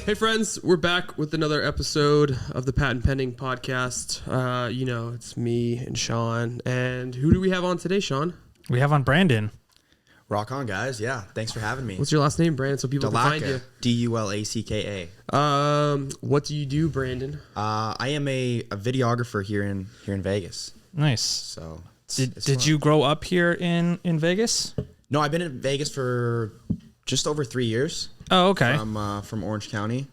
Hey friends, we're back with another episode of the Patent Pending podcast. It's me and Sean. And who do we have on today, Sean? We have on Brandon. Rock on, guys. Yeah, thanks for having me. What's your last name, Brandon, so people can find you? Dulacka. What do you do, Brandon? I am a videographer here in Vegas. Nice. So did you grow up here in Vegas? No, I've been in Vegas for just over 3 years. Oh, okay. From Orange County.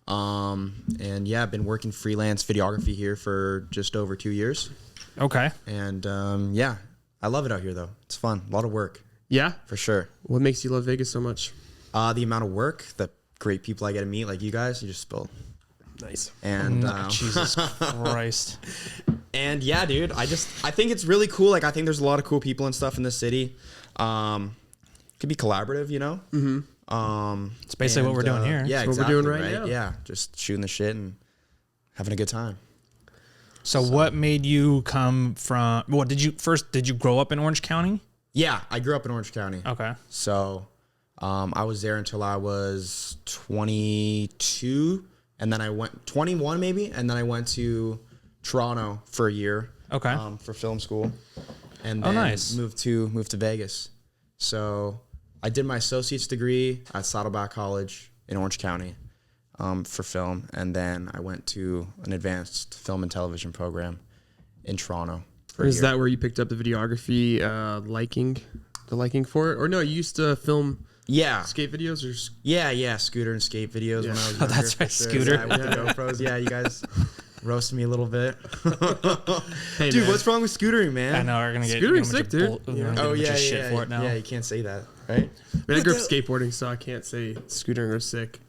And yeah, I've been working freelance videography here for just over 2 years. Okay. And yeah, I love it out here though. It's fun. A lot of work. Yeah? For sure. What makes you love Vegas so much? The amount of work, the great people I get to meet, like you guys, you just spilled. Nice. And Jesus Christ. And yeah, dude, I think it's really cool. Like, I think there's a lot of cool people and stuff in this city. Could be collaborative, you know? Mm-hmm. It's basically what we're doing here. Yeah, that's exactly. what we're doing right now. Yeah, just shooting the shit and having a good time. So what made you come from, did you grow up in Orange County? Yeah, I grew up in Orange County. Okay. So I was there until I was 22, and then I went 21 maybe, and then I went to Toronto for a year. Okay. For film school, and then nice. moved to Vegas. So I did my associate's degree at Saddleback College in Orange County for film, and then I went to an advanced film and television program in Toronto. Is that where you picked up the videography liking for it? Or no, you used to film skate videos? Yeah, scooter and skate videos when I was younger. That's right, sure. scooter. Yeah, with the GoPros. Yeah, you guys roasted me a little bit. Hey, dude, man. What's wrong with scootering, man? I know, we're going to get Scootering's sick, dude. Shit for it now. Yeah, you can't say that, right? I mean, I grew up skateboarding, so I can't say scootering or sick.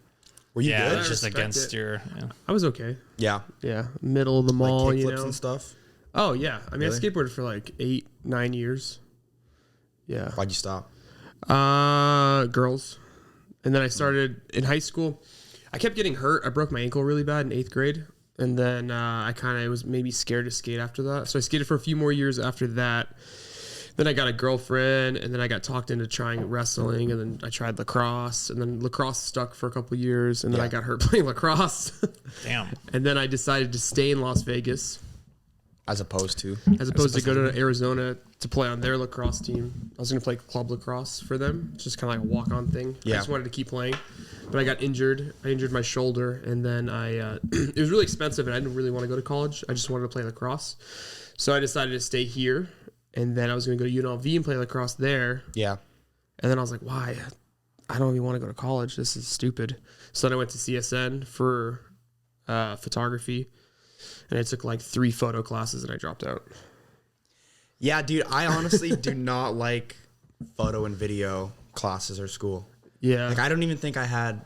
Were you good? It's just respect against it. your... Yeah. I was okay. Yeah. Yeah, middle of the mall, Like you kickflips know. and stuff? Oh, yeah. I mean, Really? I skateboarded for like 8-9 years. Yeah. Why'd you stop? Girls. And then I started in high school. I kept getting hurt. I broke my ankle really bad in 8th grade. And then I kind of was maybe scared to skate after that. So I skated for a few more years after that. Then I got a girlfriend, and then I got talked into trying wrestling, and then I tried lacrosse, and then lacrosse stuck for a couple of years, and then I got hurt playing lacrosse. Damn. And then I decided to stay in Las Vegas. As opposed to To go to Arizona to play on their lacrosse team. I was going to play club lacrosse for them. It's just kind of like a walk-on thing. Yeah. I just wanted to keep playing. But I got injured. I injured my shoulder. And then it was really expensive, and I didn't really want to go to college. I just wanted to play lacrosse. So I decided to stay here. And then I was going to go to UNLV and play lacrosse there. Yeah. And then I was like, why? I don't even want to go to college. This is stupid. So then I went to CSN for photography. And I took like 3 photo classes and I dropped out. Yeah, dude, I honestly do not like photo and video classes or school. Yeah. Like, I don't even think I had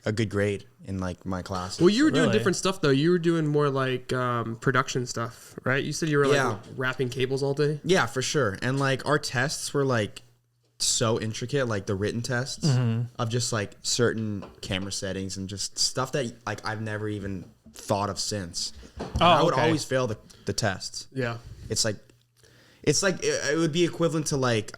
a good grade in like my classes. Well, you were doing Really? different stuff though. You were doing more like production stuff, right? You said you were like wrapping cables all day. Yeah, for sure. And like our tests were like so intricate, like the written tests of just like certain camera settings and just stuff that like I've never even thought of since. I would always fail the tests. Yeah. It's like it would be equivalent to like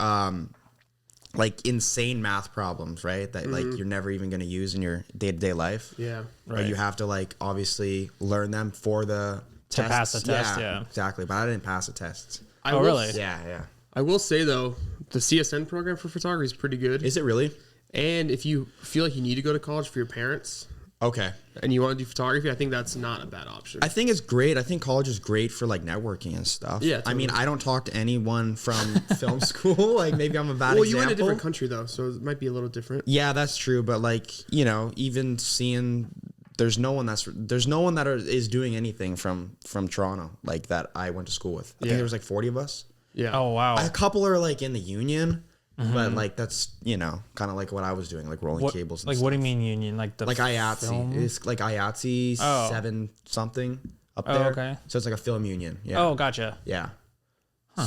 insane math problems, right? That like you're never even going to use in your day-to-day life. Yeah. But you have to like obviously learn them for the To tests. pass the test, yeah. Exactly. But I didn't pass the tests. Really? Yeah. I will say though, the CSN program for photography is pretty good. Is it really? And if you feel like you need to go to college for your parents Okay. and you want to do photography, I think that's not a bad option. I think it's great. I think college is great for like networking and stuff. Yeah, I mean, totally. I don't talk to anyone from film school. Like maybe I'm a bad well, example. you were in a different country though, so it might be a little different. Yeah, that's true. But like, you know, even seeing there's no one that is doing anything from Toronto like that I went to school with. I think there was like 40 of us. Yeah. Oh, wow. A couple are like in the union, but like that's, you know, kind of like what I was doing, like rolling cables. And Like, stuff. what do you mean union? Like the Like IATSE. film? It's like IATSE 7 something up there. okay. So it's like a film union. Yeah. Oh, gotcha. Yeah.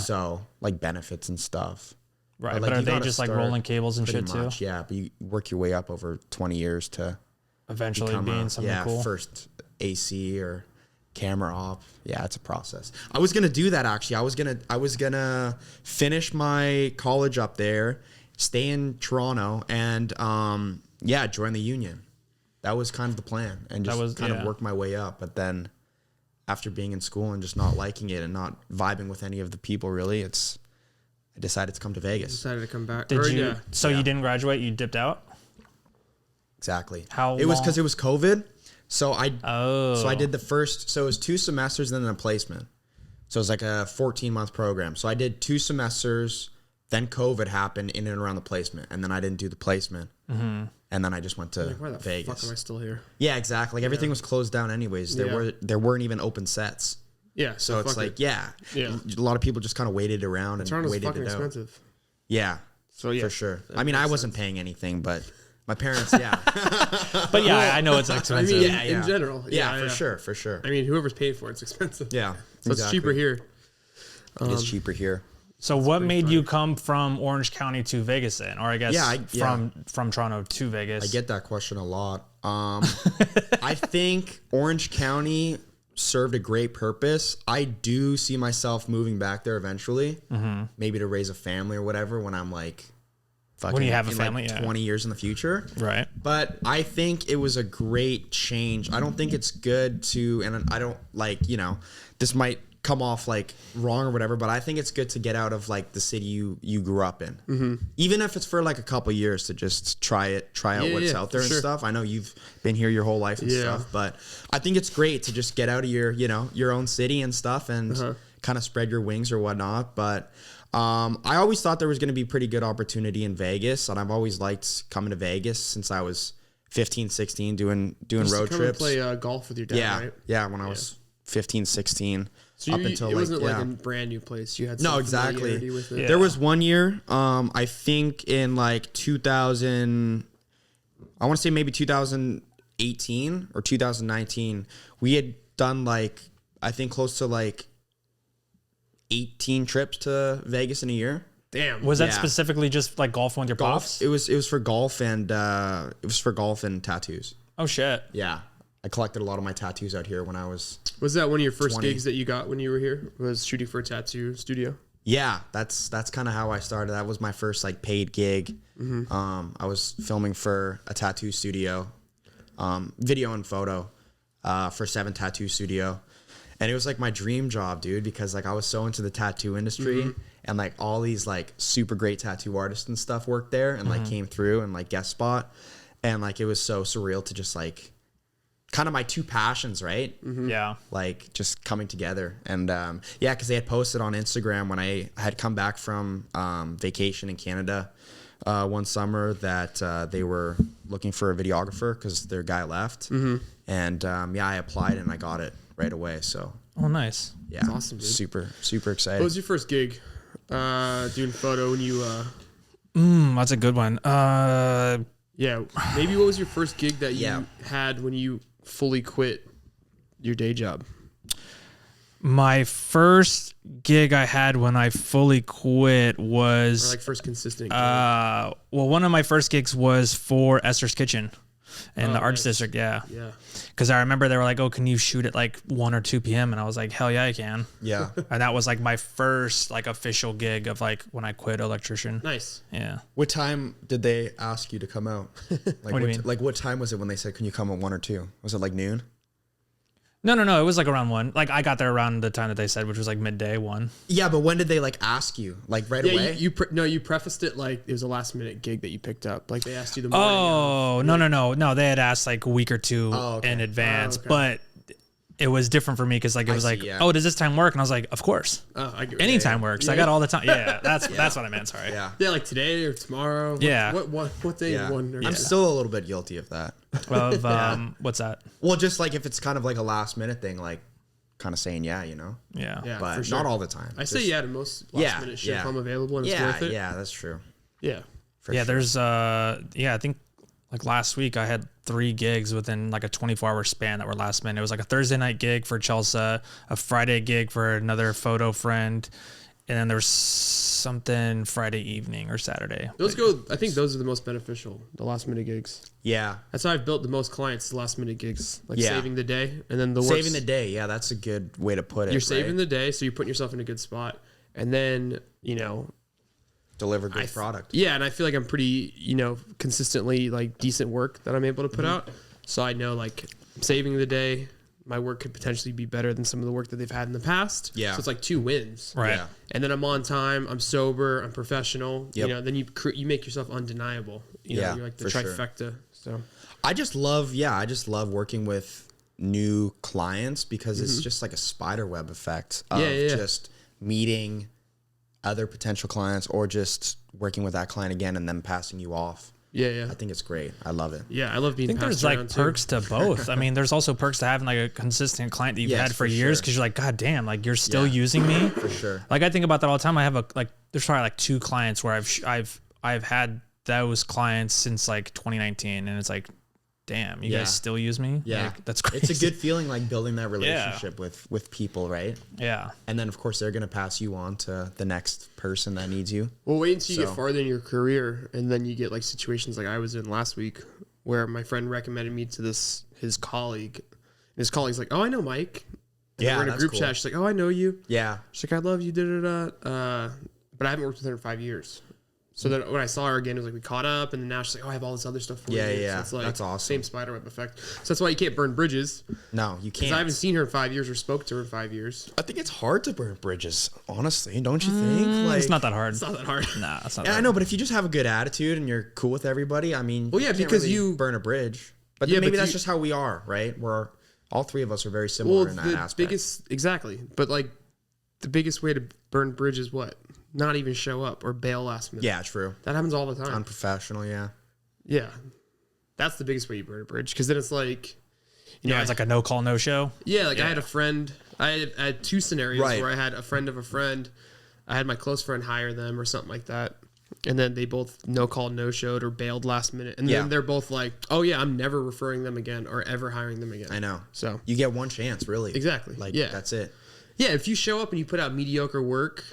So like benefits and stuff. Right. like, But are you they gotta just like start rolling cables and pretty shit much, too? Yeah, but you work your way up over 20 years to Eventually become being something cool. first AC or camera op. Yeah, it's a process. I was gonna do that actually. I was gonna finish my college up there, stay in Toronto, and join the union. that was kind of the plan, and just kind of work my way up. But then after being in school and just not liking it and not vibing with any of the people, really, I decided to come to Vegas. Decided to come back. Did you? So you didn't graduate? You dipped out? Exactly. How it was long? because it was COVID. So I did the first. So it was 2 semesters and then a placement. So it was like a 14-month program. So I did 2 semesters. Then COVID happened in and around the placement, and then I didn't do the placement. And then I just went to Why the Vegas. fuck am I still here? Yeah, exactly. Like everything was closed down anyways. There weren't even open sets. Yeah. So it's like, Yeah. a lot of people just kind of waited around and Toronto's waited fucking it out. expensive. Yeah. So yeah, for sure. I mean, I wasn't paying anything, but my parents, But yeah, I know it's expensive. I mean, Yeah, in general. Yeah, for sure. I mean, whoever's paying for it's expensive. Yeah. So it's cheaper here. It is cheaper here. So what made you come from Orange County to Vegas then? Or I guess from Toronto to Vegas? I get that question a lot. I think Orange County served a great purpose. I do see myself moving back there eventually, maybe to raise a family or whatever when I'm like, when you have a family, like 20 years in the future. Right. But I think it was a great change. I don't think it's good to, and I don't like, this might come off like wrong or whatever, but I think it's good to get out of like the city you grew up in, even if it's for like a couple years to just try out what's out there and stuff. I know you've been here your whole life and stuff, but I think it's great to just get out of your own city and stuff and kind of spread your wings or whatnot. But I always thought there was going to be pretty good opportunity in Vegas, and I've always liked coming to Vegas since I was 15, 16, doing road trips. Play golf with your dad, right? Yeah, when I was 15, 16. So it wasn't like a brand new place. You had some familiarity with it. Yeah. There was one year, I think in like 2000, I want to say maybe 2018 or 2019, we had done like, I think close to like 18 trips to Vegas in a year. Damn. Was that specifically just like golf with your pops? It was for golf and tattoos. Oh shit. Yeah. I collected a lot of my tattoos out here when I was. Was that one of your first 20. gigs that you got when you were here? Was shooting for a tattoo studio? Yeah, that's kind of how I started. That was my first like paid gig. I was filming for a tattoo studio, video and photo, for 7 Tattoo Studio, and it was like my dream job, dude, because like I was so into the tattoo industry, and like all these like super great tattoo artists and stuff worked there, and like came through and like guest spot, and like it was so surreal to just like. Kind of my 2 passions, right? Yeah. Like just coming together. And because they had posted on Instagram when I had come back from vacation in Canada one summer that they were looking for a videographer because their guy left. And I applied and I got it right away. So Oh, nice. yeah, That's awesome, dude. super excited. What was your first gig doing photo when you... That's a good one. maybe what was your first gig that you had when you fully quit your day job? My first gig I had when I fully quit was... Or like first consistent gig? well, one of my first gigs was for Esther's Kitchen in the Arts District, yeah. Because I remember they were like, oh, can you shoot at like 1 or 2 p.m.? And I was like, hell yeah, I can. Yeah. And that was like my first like official gig of like when I quit electrician. Nice. Yeah. What time did they ask you to come out? Like What do you mean? Like what time was it when they said, can you come at 1 or 2? Was it like noon? No. It was like around 1. Like I got there around the time that they said, which was like midday 1. Yeah, but when did they like ask you? Like right away? You prefaced it like it was a last minute gig that you picked up. Like they asked you the morning. Oh, no. They had asked like a week or 2 in advance, but it was different for me because like it was oh, does this time work? And I was like, of course. Oh, I get Anytime works. I got all the time. Yeah, that's what I meant. Sorry. Yeah. Yeah, like today or tomorrow. Yeah. What day? Yeah. One? I'm still a little bit guilty of that. Of what's that? Well, just like if it's kind of like a last minute thing, like kind of saying Yeah. Yeah, but for sure. not all the time. I say to most last minute shit if I'm available and it's worth it. Yeah, that's true. Yeah. For sure. There's I think like last week I had 3 gigs within like a 24-hour span that were last minute. It was like a Thursday night gig for Chelsea, a Friday gig for another photo friend, and then there was something Friday evening or Saturday. I think those are the most beneficial, the last minute gigs. Yeah. That's how I've built the most clients, the last minute gigs. Like Yeah. saving the day and then the Saving the day. Yeah, that's a good way to put it. You're saving right? the day, so you're putting yourself in a good spot. And then, Deliver good product. Yeah, and I feel like I'm pretty, consistently like decent work that I'm able to put out. So I know like I'm saving the day. My work could potentially be better than some of the work that they've had in the past. Yeah. So it's like 2 wins. Right. Yeah. And then I'm on time. I'm sober. I'm professional. Yep. You know, then you make yourself undeniable. You know, you're like the for sure. trifecta. So I just love working with new clients because it's just like a spider web effect of just meeting other potential clients or just working with that client again and then passing you off. yeah. I think it's great. I love it. Yeah, I love being I think passed there's like around, too. perks to both. I mean, there's also perks to having like a consistent client that you've Yes, had for for years sure. because you're like, God damn, like you're still Yeah. using me. For sure. Like I think about that all the time. I have there's probably like 2 clients where I've had those clients since like 2019, and it's like, damn, you Yeah. guys still use me? Yeah. Like, that's crazy. It's a good feeling like building that relationship with people, right? Yeah. And then of course they're going to pass you on to the next person that needs you. Well, wait until you So- get farther in your career, and then you get like situations like I was in last week, where my friend recommended me to his colleague. And his colleague's like, "Oh, I know Mike." And Yeah, we're in a that's group cool. chat. She's like, "Oh, I know you." Yeah. She's like, "I love you." But I haven't worked with her in 5 years. So then when I saw her again, it was like we caught up, and then now she's like, "Oh, I have all this other stuff for Yeah, you." yeah, So it's like that's awesome. Same spiderweb effect. So that's why you can't burn bridges. No, you Because can't. I haven't seen her in 5 years or spoke to her in 5 years. I think it's hard to burn bridges, honestly. Don't you think? Like, It's not that hard. It's not that hard. Nah, it's not Yeah, that I know, but if you just have a good attitude and you're cool with everybody, I mean, Well, yeah, you can't because really you- burn a bridge. But Yeah, then maybe but that's you- just how we are, right? We're all 3 of us are very similar in that aspect. But like the biggest way to burn bridge is what? Not even show up or bail last minute. Yeah, true. That happens all the time. Unprofessional, yeah. Yeah. That's the biggest way you burn a bridge. Because then it's like, you know, Yeah, it's like a no call, no show. yeah, like I had a friend. I had 2 scenarios Right. where I had a friend of a friend. I had my close friend hire them or something like that. And then they both no call, no showed or bailed last minute. And Yeah. then they're both like, oh, yeah, I'm never referring them again or ever hiring them again. I know. So, You get one chance, really. Exactly. Like, Yeah. that's it. yeah, if you show up and you put out mediocre work,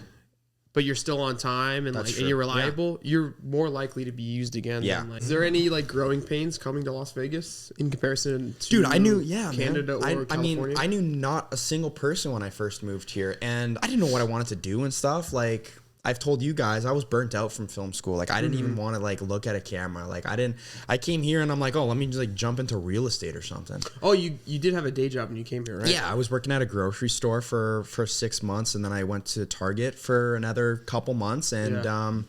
but you're still on time and That's like true. and you're reliable, you're more likely to be used again. Yeah. Than, like, is there any like growing pains coming to Las Vegas in comparison to Dude, I knew, yeah, Canada man. or I mean, California? I knew not a single person when I first moved here, and I didn't know what I wanted to do and stuff. Like, I've told you guys, I was burnt out from film school. Like, I didn't even want to like look at a camera. Like, I came here and I'm like, oh, let me just like jump into real estate or something. Oh, you did have a day job when you came here, right? Yeah, I was working at a grocery store for 6 months, and then I went to Target for another couple months, and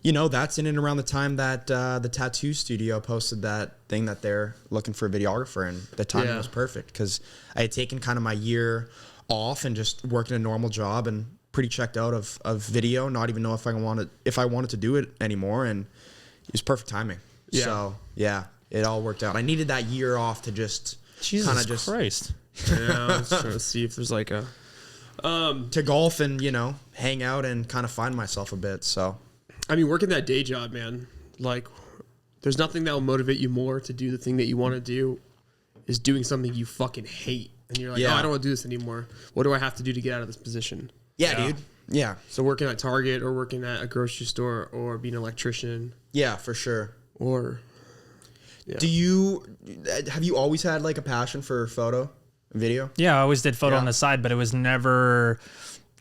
you know, that's in and around the time that the tattoo studio posted that thing that they're looking for a videographer, and the timing was perfect because I had taken kind of my year off and just worked in a normal job and pretty checked out of video, not even know if I wanted to do it anymore, and it was perfect timing. Yeah. So yeah, it all worked out. I needed that year off to just Jesus Christ. Yeah, I was trying to see if there's like a to golf and, you know, hang out and kind of find myself a bit. So I mean, working that day job, man, like there's nothing that will motivate you more to do the thing that you want to do is doing something you fucking hate. And you're like, Yeah. oh, I don't want to do this anymore. What do I have to do to get out of this position? yeah, dude. Yeah. So working at Target or working at a grocery store or being an electrician Yeah, for sure. or Have you always had like a passion for photo and video? Yeah, I always did photo Yeah. on the side, but it was never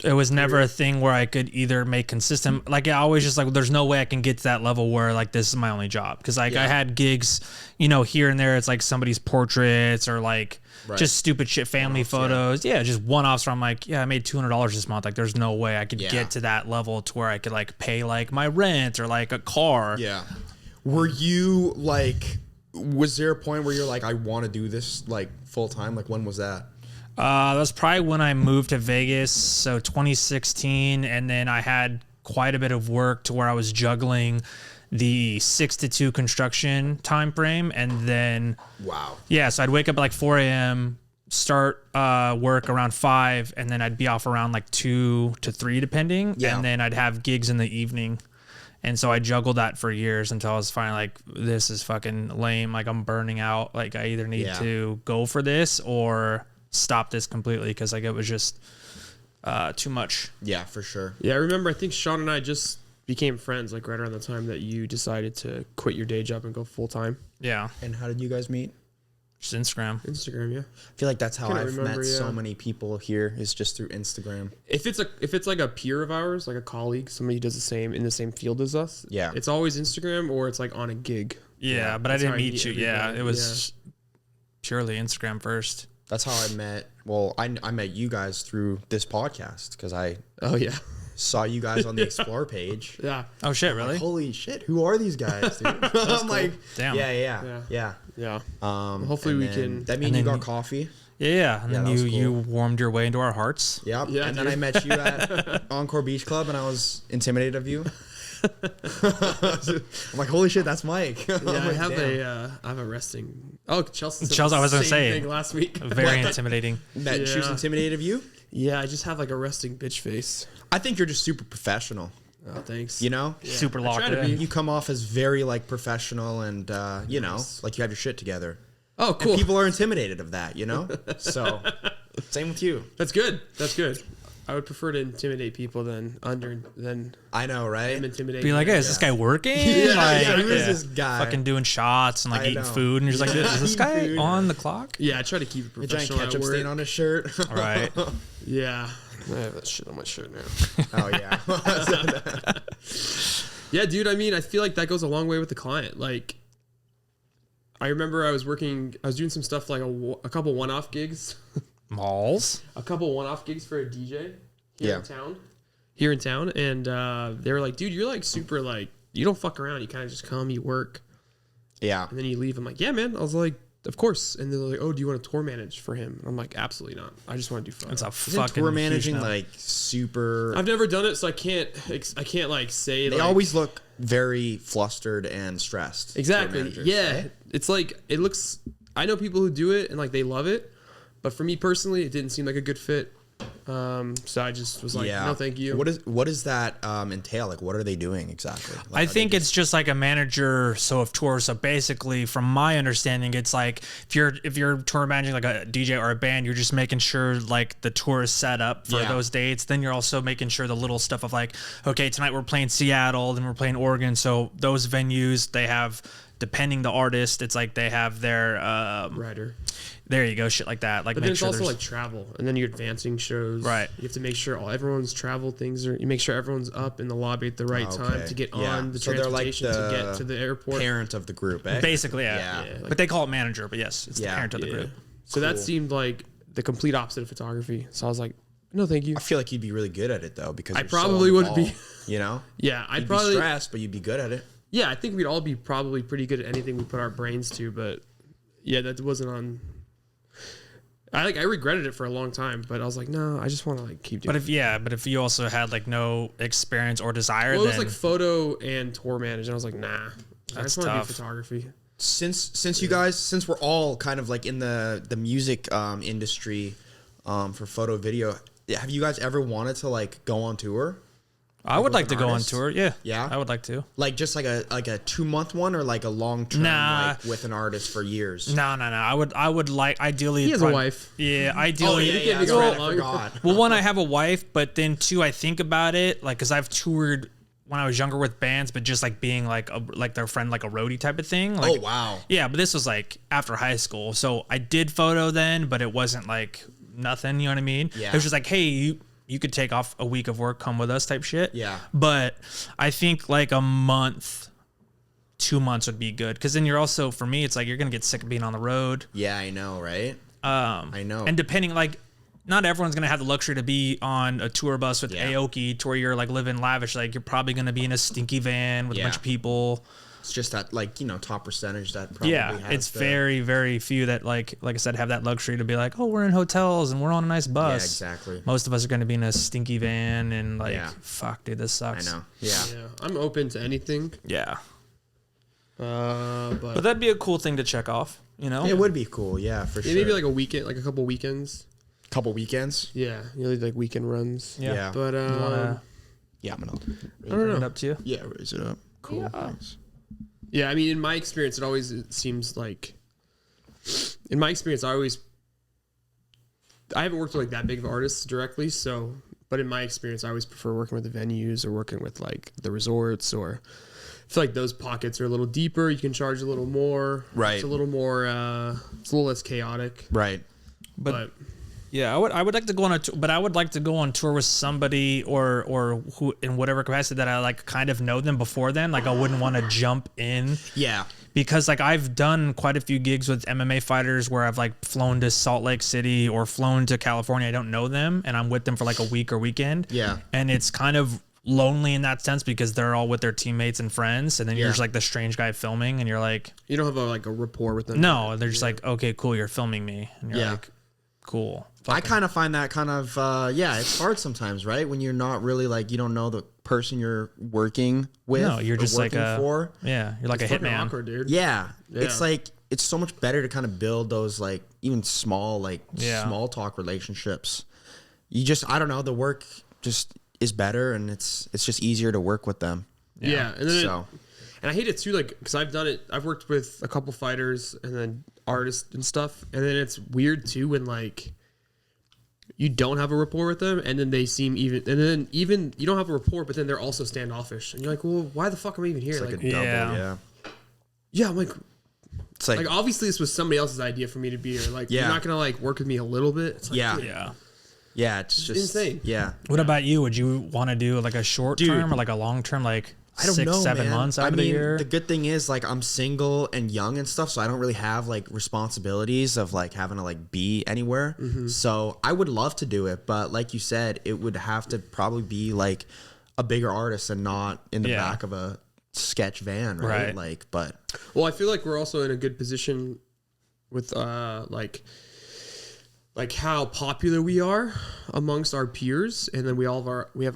a thing where I could either make consistent, like I always just like, there's no way I can get to that level where like this is my only job. Cause like I had gigs, you know, here and there, it's like somebody's portraits or like just stupid shit, family photos. Yeah. Just one-offs where I'm like, yeah, I made $200 this month. Like there's no way I could get to that level to where I could like pay like my rent or like a car. Yeah. Were you like, was there a point where you're like, I want to do this like full time? Like when was that? That was probably when I moved to Vegas, so 2016, and then I had quite a bit of work to where I was juggling the 6 to 2 construction time frame, and then Wow. yeah, so I'd wake up at like 4 a.m., start work around 5, and then I'd be off around like 2 to 3 depending, and then I'd have gigs in the evening. And so I juggled that for years until I was finally like, this is fucking lame. Like I'm burning out. Like I either need to go for this or stop this completely because like it was just too much. Yeah, for sure. Yeah, I remember. I think Sean and I just became friends like right around the time that you decided to quit your day job and go full time. Yeah, And how did you guys meet? just Instagram. Instagram, yeah. I feel like that's how Kinda I've remember, met so yeah. many people here is just through Instagram. If it's like a peer of ours, like a colleague, somebody who does the same in the same field as us, Yeah. it's always Instagram or it's like on a gig. Yeah, but I that's how didn't I meet meet you. Yeah, everybody. it was purely Instagram first. That's how I met. Well, I met you guys through this podcast because I Oh yeah. saw you guys on the Explore page. Yeah. Oh shit, really? Like, holy shit, who are these guys, dude? I'm like, Damn. yeah. Yeah. and Hopefully we then can. That means and you then got coffee. Yeah, and Yeah, then that was you cool. warmed your way into our hearts. Yep. Yeah, and then dude. I met you at Encore Beach Club, and I was intimidated of you. I'm like, holy shit, that's Mike. Yeah, I'm I like, have damn. a resting. Oh, Chelsea. Said Chelsea, the I was gonna same say. thing last week. Very intimidating. That she was Yeah. intimidated of you. Yeah, I just have like a resting bitch face. I think you're just super professional. Oh, thanks. You know, Super I locked try to in. be. you come off as very like professional and you know, Nice. like you have your shit together. Oh, And cool. people are intimidated of that, you know. So same with you. That's good. That's good. I would prefer to intimidate people than I know, right? intimidate. Be like, hey, them. is this guy working? Yeah, Like, yeah, who is this guy? Fucking doing shots and like I eating know. food, and you're just like, is this Eating guy food. on the clock? Yeah, I try to keep it A giant professional at ketchup work. stain on his shirt. All right. Yeah, I have that shit on my shirt now. Oh yeah. Yeah, dude. I mean, I feel like that goes a long way with the client. Like, I remember I was doing some stuff like a couple one-off gigs, Malls. for a DJ Yeah. here in town, and they were like, dude, you're like super like you don't fuck around. You kind of just come, you work, Yeah. and then you leave. I'm like, yeah, man. I was like, of course. And they're like, oh, do you want to tour manage for him? And I'm like, absolutely not. I just want to do fun. It's a Isn't fucking tour huge managing no. like super? I've never done it, so I can't like say. They like, always look very flustered and stressed. tour exactly. managers, Yeah, right? it's like it looks. I know people who do it and like they love it, but for me personally, it didn't seem like a good fit. So I just was like, no, thank you. What does that entail? Like, what are they doing exactly? Like, I are think they it's just like a manager of tours. So basically, from my understanding, it's like if you're tour managing like a DJ or a band, you're just making sure like the tour is set up for Yeah. those dates. Then you're also making sure the little stuff of like, okay, tonight we're playing Seattle, then we're playing Oregon. So those venues, they have, depending the artist, it's like they have their Writer. there you go, shit like that. Like But make then it's sure also there's like travel, and then you're advancing shows. Right. You have to make sure everyone's travel things are. You make sure everyone's up in the lobby at the right time Okay. to get Yeah. on the So they're like transportation to get to the airport. parent of the group, eh? basically yeah. Yeah. But they call it manager, but yes, it's the Yeah. parent of the Yeah. group. So that Cool. seemed like the complete opposite of photography. So I was like, no, thank you. I feel like you'd be really good at it though, because I you're so probably wouldn't be. involved, You know, Yeah, I'd you'd probably. be stressed, but you'd be good at it. Yeah, I think we'd all be probably pretty good at anything we put our brains to, but yeah, that wasn't on. I regretted it for a long time, but I was like, no, I just want to like keep doing. But if you also had like no experience or desire, Well, it was then like photo and tour manage, and I was like, nah, I That's just want to do tough. photography. Since we're all kind of like in the music industry for photo video, have you guys ever wanted to like go on tour? I would with like an to go on artist? tour. Yeah. Yeah? I would like to. Like just like a 2-month one, or like a long term Nah. like with an artist for years? No. I would like ideally. He has a wife. Yeah, Oh ideally. yeah, can't yeah, be that's gone right, that I long. forgot. Well, one, I have a wife, but then two, I think about it, like, cause I've toured when I was younger with bands, but just like being like their friend, like a roadie type of thing. Like, Oh wow. yeah, but this was like after high school, so I did photo then, but it wasn't like nothing. You know what I mean? Yeah. It was just like, hey, you could take off a week of work, come with us, type shit. Yeah. But I think like a month, 2 months would be good, because then you're also, for me, it's like you're gonna get sick of being on the road. Yeah, I know, right? I know. And depending, like, not everyone's gonna have the luxury to be on a tour bus with Yeah. Aoki to where you're like living lavish. Like, you're probably gonna be in a stinky van with a Yeah. bunch of people. It's just that like, top percentage that probably Yeah, has it's the- very, very few that like I said, have that luxury to be like, oh, we're in hotels and we're on a nice bus. Yeah, exactly. Most of us are gonna be in a stinky van and like, Yeah. fuck, dude, this I sucks. know. Yeah. Yeah, I'm open to anything. Yeah, But but that'd be a cool thing to check off. You know? It would be cool, yeah, for sure. maybe like a weekend, like a couple weekends. couple weekends. Yeah, like weekend runs. Yeah. But You wanna Yeah, I'm gonna. I don't know. bring it up to you? Yeah, raise it up. Cool. Thanks. Yeah, I mean, in my experience, it seems like, in my experience, I haven't worked with like that big of artists directly, so, but in my experience, I always prefer working with the venues or working with like the resorts, or I feel like those pockets are a little deeper. You can charge a little more. Right. It's a little more, it's a little less chaotic, Right. but Yeah, I would like to go on a tour, but I would like to go on tour with somebody or who in whatever capacity that I like kind of know them before then. Like, I wouldn't want to jump in Yeah. because like I've done quite a few gigs with MMA fighters where I've like flown to Salt Lake City or flown to California. I don't know them, and I'm with them for like a week or weekend. Yeah. And it's kind of lonely in that sense because they're all with their teammates and friends, and then you're just like the strange guy filming, and you're like, You don't have like a rapport with them. no, they're just like, okay, cool, you're filming me, and you're like, cool. I kind of find that kind of it's hard sometimes, right? When you're not really like, you don't know the person you're working with. No, you're just like for. Yeah, you're like a Fucking hitman. awkward, dude. Yeah. It's like it's so much better to kind of build those like even small small talk relationships. You just I don't know, the work just is better, and it's just easier to work with them. Yeah, and then So and I hate it too, like because I've done it. I've worked with a couple fighters and then artists and stuff, and then it's weird too when like you don't have a rapport with them, and then they seem even you don't have a rapport, but then they're also standoffish, and you're like, well, why the fuck am I even here? it's like, Like, a double, yeah, I'm like It's like obviously this was somebody else's idea for me to be here. Like, Yeah. you're not gonna like work with me a little bit. It's like, Yeah. dude, Yeah. it's just insane. Yeah. What about you? Would you want to do like a short term or like a long term, like I don't 6, know, 7 man. months out of the year? The good thing is like I'm single and young and stuff, so I don't really have like responsibilities of like having to like be anywhere. So I would love to do it, but like you said, it would have to probably be like a bigger artist and not in the back of a sketch van, right? Like, but Well, I feel like we're also in a good position with like how popular we are amongst our peers, and then we have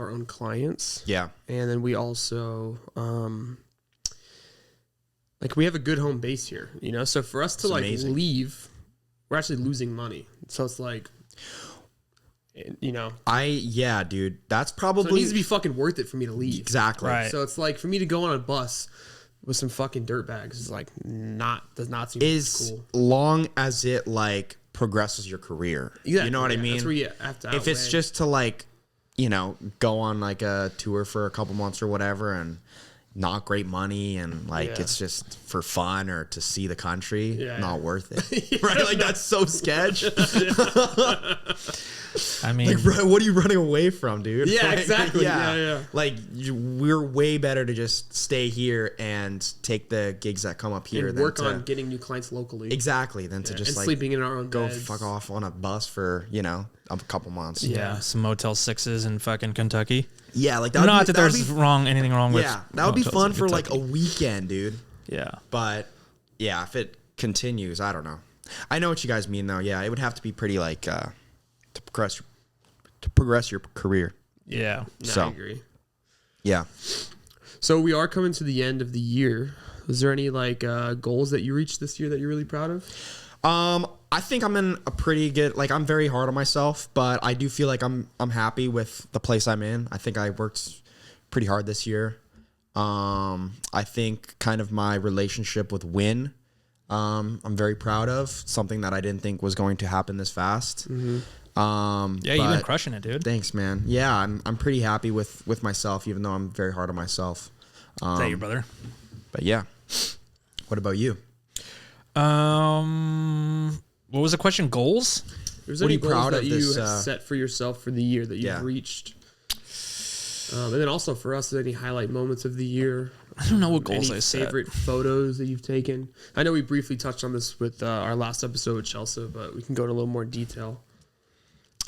our own clients. yeah. And then we also like we have a good home base here, you know? So for us to like amazing. leave, we're actually losing money. So it's like, you know, Dude, that's so it probably needs to be fucking worth it for me to leave. exactly. Right. So it's like for me to go on a bus with some fucking dirtbags is like does not seem Is cool. long as it like progresses your career. You know what I mean? That's where you have to If it's outweigh. just to like, you know, go on like a tour for a couple months or whatever and not great money and like it's just for fun or to see the country, not worth it. Right? Like that's so sketch. I mean, Like, what are you running away from, dude? Yeah, Like, exactly. Yeah. Like we're way better to just stay here and take the gigs that come up here and than work to, on getting new clients locally. exactly than to just and like sleeping in our own go beds. fuck off on a bus for, you know, a couple months. yeah, some Motel 6s in fucking Kentucky. Yeah, like that. Not that there's anything wrong with. Yeah, that would be motels fun in for like a Kentucky. weekend, dude. Yeah. But yeah, if it continues, I don't know. I know what you guys mean though. Yeah, it would have to be pretty like to progress your career. Yeah. No, So. I agree. Yeah. So we are coming to the end of the year. Is there any like goals that you reached this year that you're really proud of? I think I'm in a pretty good, like I'm very hard on myself, but I do feel like I'm happy with the place I'm in. I think I worked pretty hard this year. I think kind of my relationship with Win, I'm very proud of, something that I didn't think was going to happen this fast. Yeah, you've been but- crushing it, dude. Thanks, man. Yeah, I'm pretty happy with myself, even though I'm very hard on myself. Is that your brother? But yeah. What about you? What was the question? Goals? There's What are any you goals proud that of you this, have set for yourself for the year that you've Yeah. reached? And then also for us, any highlight moments of the year? I don't know what goals Any I set. favorite photos that you've taken? I know we briefly touched on this with our last episode with Chelsea, but we can go into a little more detail.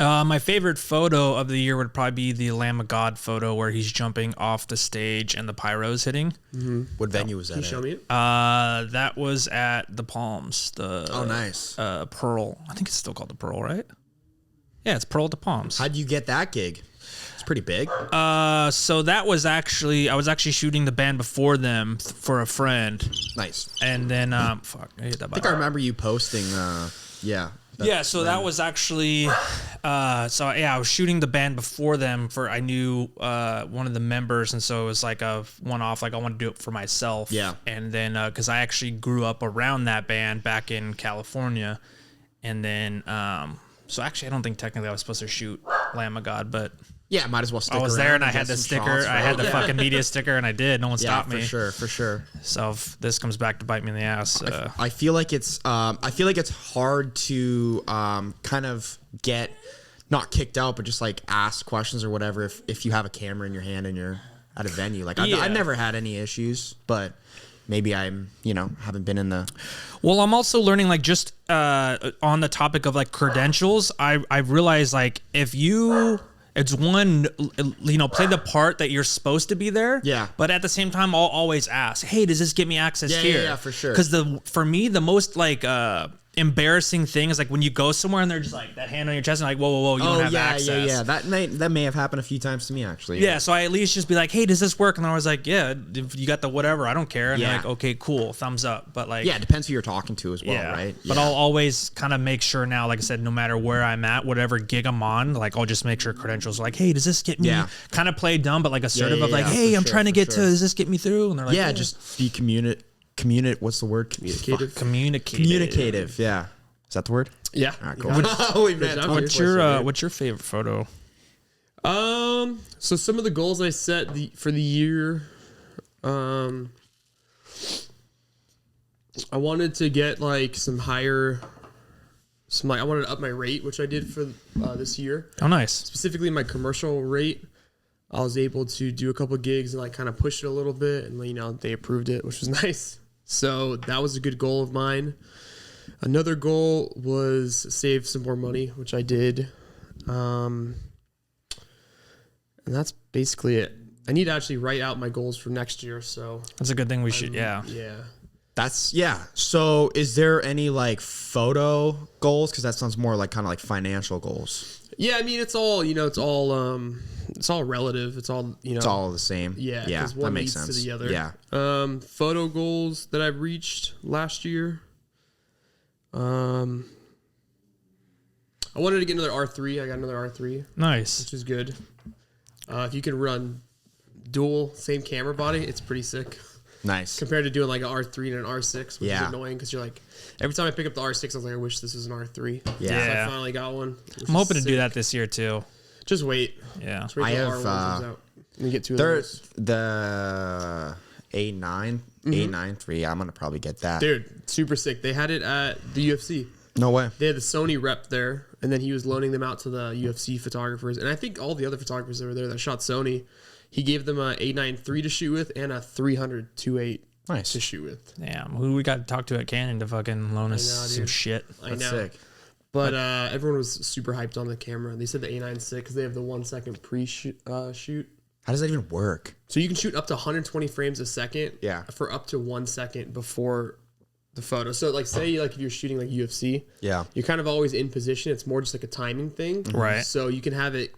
My favorite photo of the year would probably be the Lamb of God photo where he's jumping off the stage and the pyro's hitting. What venue was Can that you show at? me it? That was at the Palms. Oh, nice. Pearl. I think it's still called the Pearl, right? Yeah, it's Pearl at the Palms. How'd you get that gig? It's pretty big. So that was actually, I was actually shooting the band before them for a friend. Nice. And then, fuck, I hit that I think I remember you posting, yeah. So that was actually, I was shooting the band before them for, I knew one of the members, and so it was like a one-off, like I want to do it for myself. Yeah. And then, because I actually grew up around that band back in California, and then, so actually I don't think technically I was supposed to shoot Lamb of God, but Yeah, might as well stick I was around there and I get had the some sticker, shots, I had the right? fucking media sticker, and I did, no one Yeah, stopped for me. sure. So if this comes back to bite me in the ass, I feel like it's hard to kind of get not kicked out, but just like ask questions or whatever if you have a camera in your hand and you're at a venue. Like Yeah. I've never had any issues, but maybe I'm, haven't been in the. Well, I'm also learning, like, just on the topic of like credentials. I realized, like, if you. It's one, play the part that you're supposed to be there. Yeah. But at the same time, I'll always ask, hey, does this get me access here? Yeah, for sure. Because for me, the most like embarrassing thing is like when you go somewhere and they're just like that hand on your chest and like, whoa, you don't have access. Yeah. That may have happened a few times to me actually. Yeah, so I at least just be like, hey, does this work? And I was like, yeah, if you got the whatever, I don't care. And they're like, okay, cool, thumbs up. But like, yeah, it depends who you're talking to as well, right? But Yeah. I'll always kind of make sure now, like I said, no matter where I'm at, whatever gig I'm on, like I'll just make sure credentials are like, hey, does this get me? Kind of play dumb, but like assertive of like, hey, I'm trying to get to, does this get me through? And they're like, just be what's the word? Communicative. Yeah. Is that the word? Yeah. All right, cool. Holy man. What's your favorite photo? So some of the goals I set for the year, I wanted to get like I wanted to up my rate, which I did for this year. Oh, nice. Specifically my commercial rate. I was able to do a couple of gigs and like kind of push it a little bit, and they approved it, which was nice. So that was a good goal of mine. Another goal was save some more money, which I did. And that's basically it. I need to actually write out my goals for next year. So that's a good thing. We should. Yeah. So is there any like photo goals? Cause that sounds more like kind of like financial goals. Yeah. I mean, it's all relative. It's all, it's all the same. Yeah. Yeah. One that makes leads sense. to the other. Yeah. Photo goals that I've reached last year. I wanted to get another R3. I got another R3. Nice. Which is good. If you can run dual same camera body, it's pretty sick. Nice. Compared to doing like an R3 and an R6, which is Yeah. annoying because you're like, every time I pick up the R6, I was like, I wish this was an R3. Yeah. So I finally got one. I'm hoping to do that this year too. Just wait. Yeah. Just wait till the R1 comes out. And you get two of those. The A9 III. I'm gonna probably get that. Dude, super sick. They had it at the UFC. No way. They had the Sony rep there, and then he was loaning them out to the UFC photographers. And I think all the other photographers that were there that shot Sony, he gave them a A9 III to shoot with and a 300 2.8 to shoot with. Damn, who we got to talk to at Canon to fucking loan us some shit. That's sick. But everyone was super hyped on the camera. They said the A9's sick because they have the 1 second pre-shoot. How does that even work? So you can shoot up to 120 frames a second. Yeah. For up to 1 second before the photo. So like say like if you're shooting like UFC, Yeah. you're kind of always in position. It's more just like a timing thing. Right. So you can have it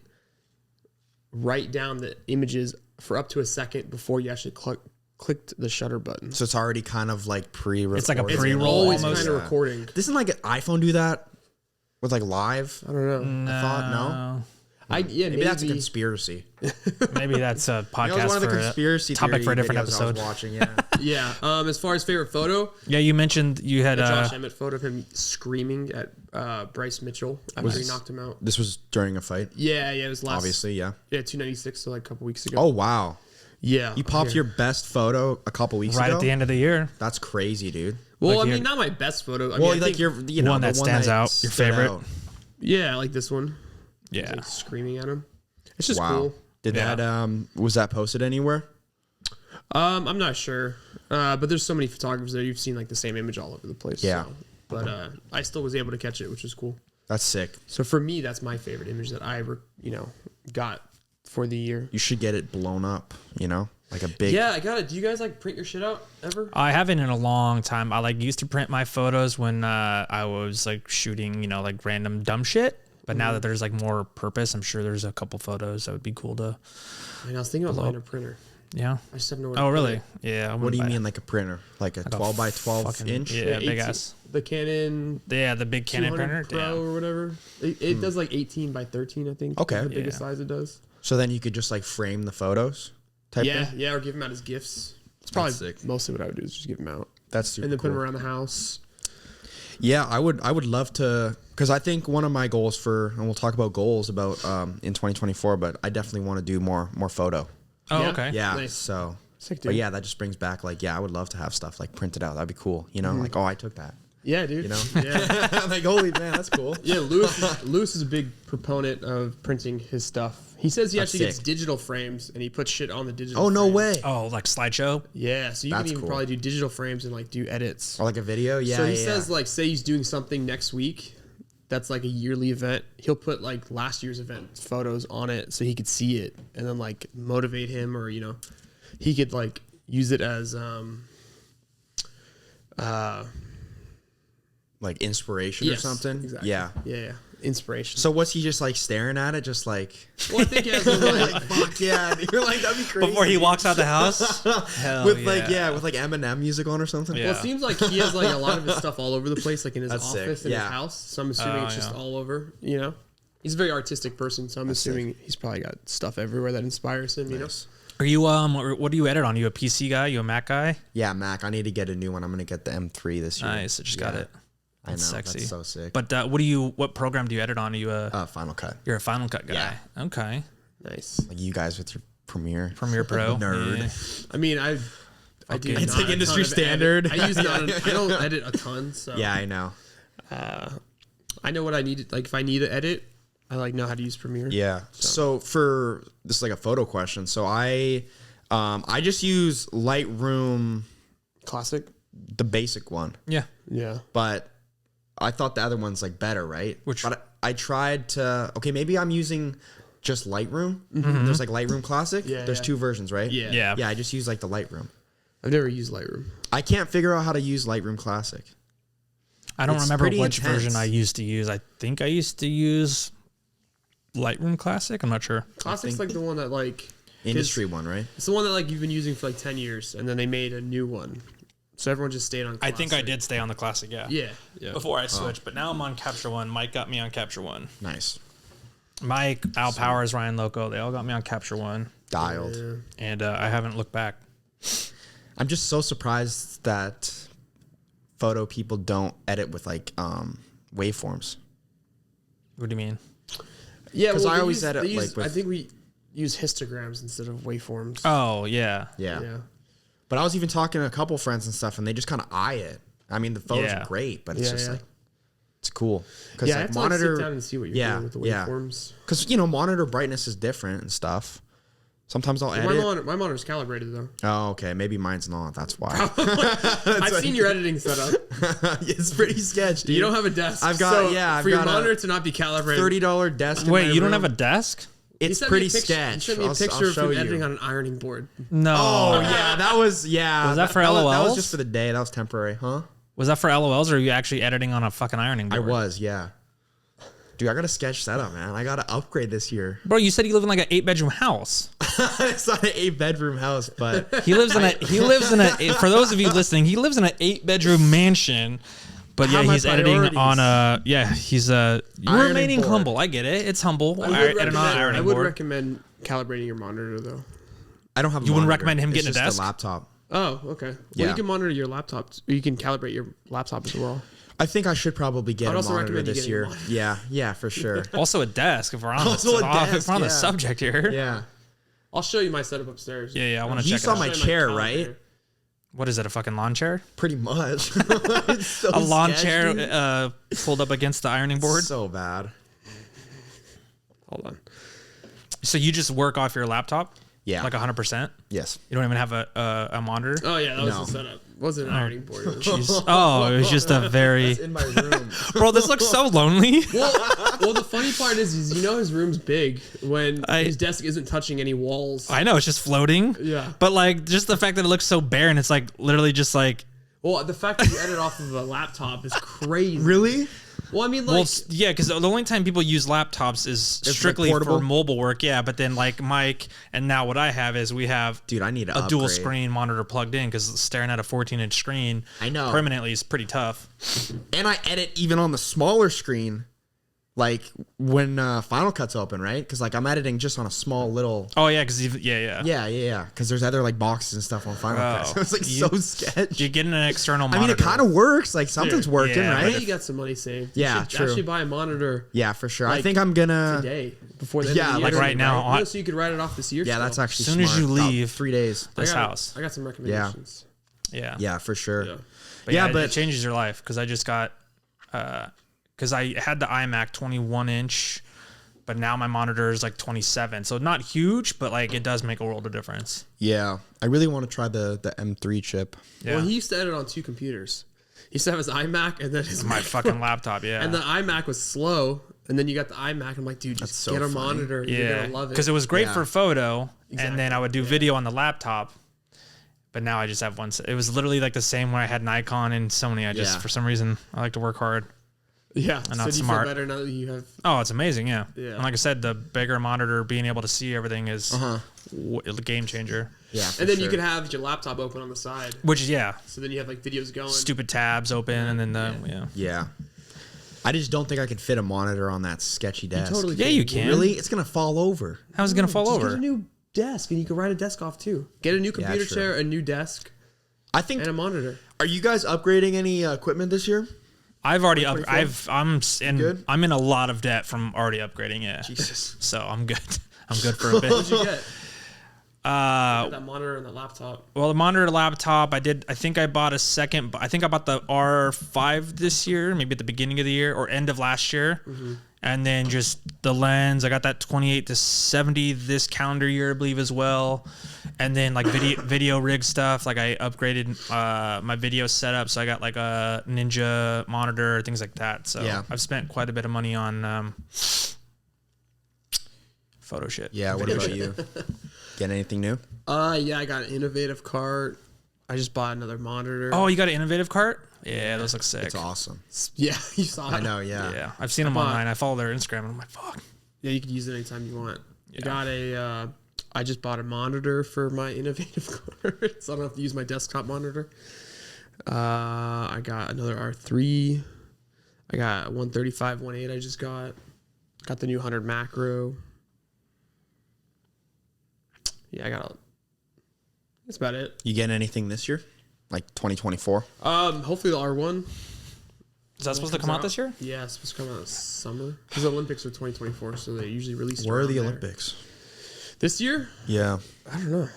write down the images for up to a second before you actually clicked the shutter button. So it's already kind of like pre-recorded. It's like a It's pre-roll always almost. kind of recording. Doesn't like an iPhone do that with like live? I don't know. I thought no. Maybe that's a conspiracy. Maybe that's a podcast That was one of the for conspiracy topic for a different videos I episode. was watching, yeah. Yeah. As far as favorite photo, Yeah, you mentioned you had the Josh Emmett photo of him screaming at Bryce Mitchell after he knocked him out. This was during a fight? Yeah, it was last. Obviously, yeah. Yeah, 296, so like a couple weeks ago. Oh, wow. Yeah. You popped your best photo a couple weeks right ago? at the end of the year. That's crazy, dude. Well, like I mean, not my best photo. I Well, mean, I like think, your one that stands out, your stood favorite. out. yeah, like this one. Yeah. Like screaming at him. It's just Wow. cool. Did Yeah. that was that posted anywhere? I'm not sure, but there's so many photographers there. You've seen like the same image all over the place. Yeah. So. But I still was able to catch it, which is cool. That's sick. So for me, that's my favorite image that I got for the year. You should get it blown up, like a big. Yeah, I got it. Do you guys like print your shit out ever? I haven't in a long time. I like used to print my photos when I was like shooting, like random dumb shit. But now that there's like more purpose, I'm sure there's a couple photos that would be cool to. I was thinking about buying a printer. Yeah. I just have nowhere. Oh, to put really? it. Yeah. What do you mean, like a printer? Like a 12 by 12 fucking- inch? Yeah, big 18 ass. The Canon. Yeah, the big Canon 200 printer. Pro Damn. or whatever. It does like 18 by 13, I think. Okay. The biggest Yeah. size it does. So then you could just like frame the photos type Yeah, thing? yeah, or give them out as gifts. It's probably sick. mostly what I would do is just give them out. That's super And then put cool. them around the house. Yeah, I would love to, because I think one of my goals and we'll talk about goals about in 2024, but I definitely want to do more photo. Oh, Yeah. okay. Yeah, Nice. so. Sick, dude. But yeah, that just brings back like, I would love to have stuff like printed out. That'd be cool. Like, oh, I took that. Yeah, dude. You know? Yeah. I'm like, holy man, that's cool. Yeah, Lewis is a big proponent of printing his stuff. He says he That's actually gets sick. digital frames and he puts shit on the digital Oh, no frame. way. Oh, like slideshow? Yeah, so you That's can even cool. probably do digital frames and like do edits. Or like a video? Yeah. So he yeah, says yeah. like, say he's doing something next week that's like a yearly event. He'll put like last year's event photos on it so he could see it and then like motivate him, or you know, he could like use it as like inspiration or yes, something. Exactly. Yeah. Yeah. Inspiration. So what's he just like staring at it, just like? Well, I think he has a, like, Fuck yeah! You're like, that'd be crazy. Before he walks out the house? Hell with yeah. with like Eminem music on or something. Yeah. well, it seems like he has like a lot of his stuff all over the place, like in his That's sick. office and Yeah. his house. So I'm assuming it's just all over. You know, he's a very artistic person, so I'm assuming he's probably got stuff everywhere that inspires him. You know. Are you what do you edit on? You a PC guy? You a Mac guy? Yeah, Mac. I need to get a new one. I'm gonna get the M3 this year. Nice. I just got it. I know. That's sexy. That's so sick. But what program do you edit on? Are you Final Cut. you're a Final Cut guy? Yeah. Okay. Nice. Like you guys with your Premiere. Premiere Pro. Nerd. Yeah. I mean, I do. It's not like a industry ton of edit. standard. I use not. I don't edit a ton, so Yeah, I know. I know what I need. Like if I need to edit, I like know how to use Premiere. Yeah. So for this is like a photo question. So I just use Lightroom, Classic. the basic one, Yeah. Yeah. but I thought the other one's like better, right? Which- But I tried to. Okay, maybe I'm using just Lightroom. There's like Lightroom Classic. Yeah, There's yeah. 2 versions, right? Yeah. Yeah. Yeah, I just use like the Lightroom. I've never used Lightroom. I can't figure out how to use Lightroom Classic. I don't It's remember pretty which intense. version I used to use. I think I used to use Lightroom Classic. I'm not sure. Classic's like the one that like Industry one, right? it's the one that like you've been using for like 10 years, and then they made a new one, so everyone just stayed on. I think I Classic. did stay on the Classic. Yeah. Yeah. Yeah. Before I switched, but now I'm on Capture One. Mike got me on Capture One. Nice. Mike, Al Powers, Ryan Loco, they all got me on Capture One, Dialed. Yeah. and I haven't looked back. I'm just so surprised that photo people don't edit with like waveforms. What do you mean? Yeah, 'Cause well, I they always use- edit, they use- like, with- I think we use histograms instead of waveforms. Oh yeah. Yeah. Yeah. But I was even talking to a couple friends and stuff, and they just kind of eye it. I mean, the photos Yeah. are great, but it's Yeah, just yeah. like it's cool because Yeah, I like have to like, monitor sit down and see what you're yeah, doing with the yeah. waveforms. because monitor brightness is different and stuff. Sometimes I'll My edit. my monitor's calibrated though. Oh, okay, maybe mine's not. That's why. I've seen your editing setup. It's pretty sketch, dude. You don't have a desk. I've got- so yeah, I've for your got a monitor to not be calibrated. $30 desk. in Wait, my you don't room. have a desk? He It's sent me a pretty picture- sketch. He sent me a I'll picture of show him you. editing on an ironing board. No. Oh yeah, that was Was that for That LOLs? was just for the day. That was temporary, huh? Was that for LOLs, or are you actually editing on a fucking ironing I board? was, yeah. Dude, I got a sketch setup, man. I got to upgrade this year. Bro, you said you live in like an 8-bedroom house. It's not an 8-bedroom house, but He lives in for those of you listening, he lives in an 8-bedroom mansion. But How yeah, my he's editing priorities? on you're Ironing remaining board. humble. I get it. It's humble. I I would recommend calibrating your monitor though. I don't have. A You wouldn't monitor. recommend him It's getting a just desk? laptop. Oh, okay. Well, Yeah. you can monitor your laptop. You can calibrate your laptop as well. I think I should probably get I'd a also monitor recommend you this getting a year. monitor. Yeah, for sure. Also a desk if we're on, Also a if desk, we're on the yeah. subject here. Yeah. I'll show you my setup upstairs. Yeah, I want to You check saw it out. my I'll show you chair, calibrator. right? What is it, a fucking lawn chair? Pretty much. It's so A lawn sketch, chair dude. pulled up against the ironing board? So bad. Hold on. So you just work off your laptop? Yeah. Like 100%? Yes. You don't even have a monitor? Oh yeah, that was No. the setup. It wasn't an ironing board. It was Jeez. Oh, it was just a very... In my room. Bro, this looks so lonely. well, the funny part is his room's big when his desk isn't touching any walls. I know, it's just floating. Yeah. But like, just the fact that it looks so bare and it's like literally just like... Well, the fact that you edit off of a laptop is crazy. Really? Well, I mean, like, Well, yeah, because the only time people use laptops is like, strictly portable? for mobile work. Yeah, but then like Mike and now what I have is we have Dude, I need to a dual upgrade. screen monitor plugged in because staring at a 14-inch screen I know. permanently is pretty tough. And I edit even on the smaller screen, like when Final Cut's open, right? Because like I'm editing just on a small little. Oh yeah, because yeah. Yeah. Because there's other like boxes and stuff on Final Cut. So it's like You- so sketch. You're getting an external I monitor. mean, it kind of works. Like something's working, yeah, I know right? you got some money saved. Yeah, you should true. actually buy a monitor Yeah, for sure. I Like, think I'm gonna. today before the end Yeah, of the like year. right now, Right? So you could write it off this year. Yeah, still. that's actually Soon as smart. you About leave 3 days. this I got, house. I got some recommendations. Yeah. Yeah, for sure. Yeah. But Yeah, yeah, but- it changes your life because I just got, because I had the iMac 21-inch, but now my monitor is like 27. So not huge, but like it does make a world of difference. Yeah, I really want to try the M3 chip. Yeah. Well, he used to edit on 2 computers. He used to have his iMac and then his My MacBook. fucking laptop, yeah. And the iMac was slow. And then you got the iMac. I'm like, dude, just so get a funny. monitor. You're Yeah, gonna love it. because it was great Yeah. for photo, Exactly. and then I would do video on the laptop. But now I just have one. It was literally like the same when I had Nikon and Sony. I just, Yeah. for some reason, I like to work hard. Yeah. I'm so not do you smart. feel better now that you have? Oh, it's amazing, yeah. Yeah. And like I said, the bigger monitor, being able to see everything is a game changer. Yeah, And then you could have your laptop open on the side. Which is, yeah, So then you have like videos going. stupid tabs open, and then Yeah. I just don't think I could fit a monitor on that sketchy desk. totally Yeah, you can. Really? It's gonna fall over. How's it gonna fall Just over? get a new desk and you can write a desk off too. Get a new computer true. chair, a new desk, I think. and a monitor. Are you guys upgrading any equipment this year? I've already up. 2024? Good? I'm in a lot of debt from already upgrading. Yeah, Jesus. so I'm good. I'm good for a bit. What'd you get? That monitor and that laptop. Well, the monitor, laptop, I think I bought a second. I think I bought the R5 this year, maybe at the beginning of the year or end of last year. And then just the lens, I got that 28 to 70 this calendar year, I believe, as well. And then like video rig stuff, like I upgraded my video setup, so I got like a Ninja monitor, things like that. So Yeah. I've spent quite a bit of money on photo shit. Yeah. What about you? Get anything new? Yeah, I got an innovative cart. I just bought another monitor. Oh, you got an innovative cart? Yeah, those look sick. It's awesome. yeah, you saw it. I know. Yeah. Yeah, I've seen them bought- online. I follow their Instagram, and I'm like, fuck. Yeah, you can use it anytime you want. Yeah. I got a. I just bought a monitor for my innovative cart, so I don't have to use my desktop monitor. I got another R3. I got 135, 1.8. I just got the new 100 macro. Yeah, I got. That's about it. You getting anything this year? Like 2024? Hopefully the R1. Is that supposed to come out this year? Yeah, it's supposed to come out this summer because the Olympics are 2024, so they usually release. Where are around the there. Olympics? This year? Yeah. I don't know.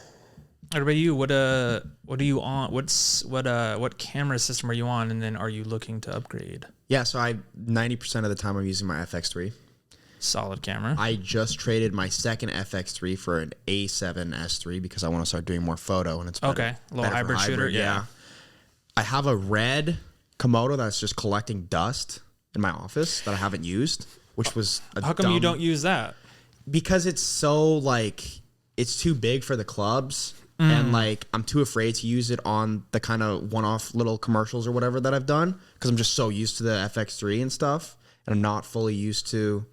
What about you? What are you on? What camera system are you on? And then are you looking to upgrade? Yeah. So 90% of the time I'm using my FX3. Solid camera. I just traded my second FX3 for an A7 S3 because I want to start doing more photo, and it's better, Okay, a little better for hybrid shooter, yeah. I have a red Komodo that's just collecting dust in my office that I haven't used, which was a How come you don't use that? because it's so like it's too big for the clubs, and like I'm too afraid to use it on the kind of one-off little commercials or whatever that I've done because I'm just so used to the FX3 and stuff, and I'm not fully used to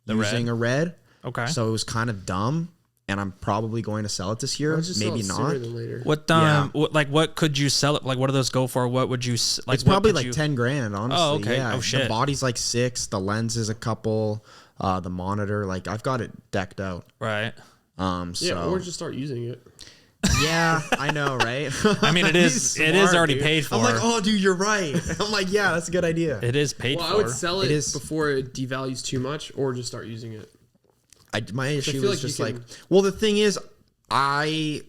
using a red. Okay. So it was kind of dumb, and I'm probably going to sell it this year. I'll just sell Maybe it not. sooner than later. What Yeah. what could you sell it? Like, what do those go for? What would you like? It's what probably could like you- 10 grand, honestly. Oh, okay. Yeah. Oh, shit. The body's like 6. The lens is a couple. The monitor, like I've got it decked out. Right. So Yeah, or just start using it. yeah, I know, right? I mean, it is He's it is smart, already dude. paid for. I'm like, oh, dude, you're right. I'm like, yeah, that's a good idea. It is paid Well, for. I would sell it, It is- before it devalues too much, or just start using it. My issue feel was like you just can- like, well, the thing is, I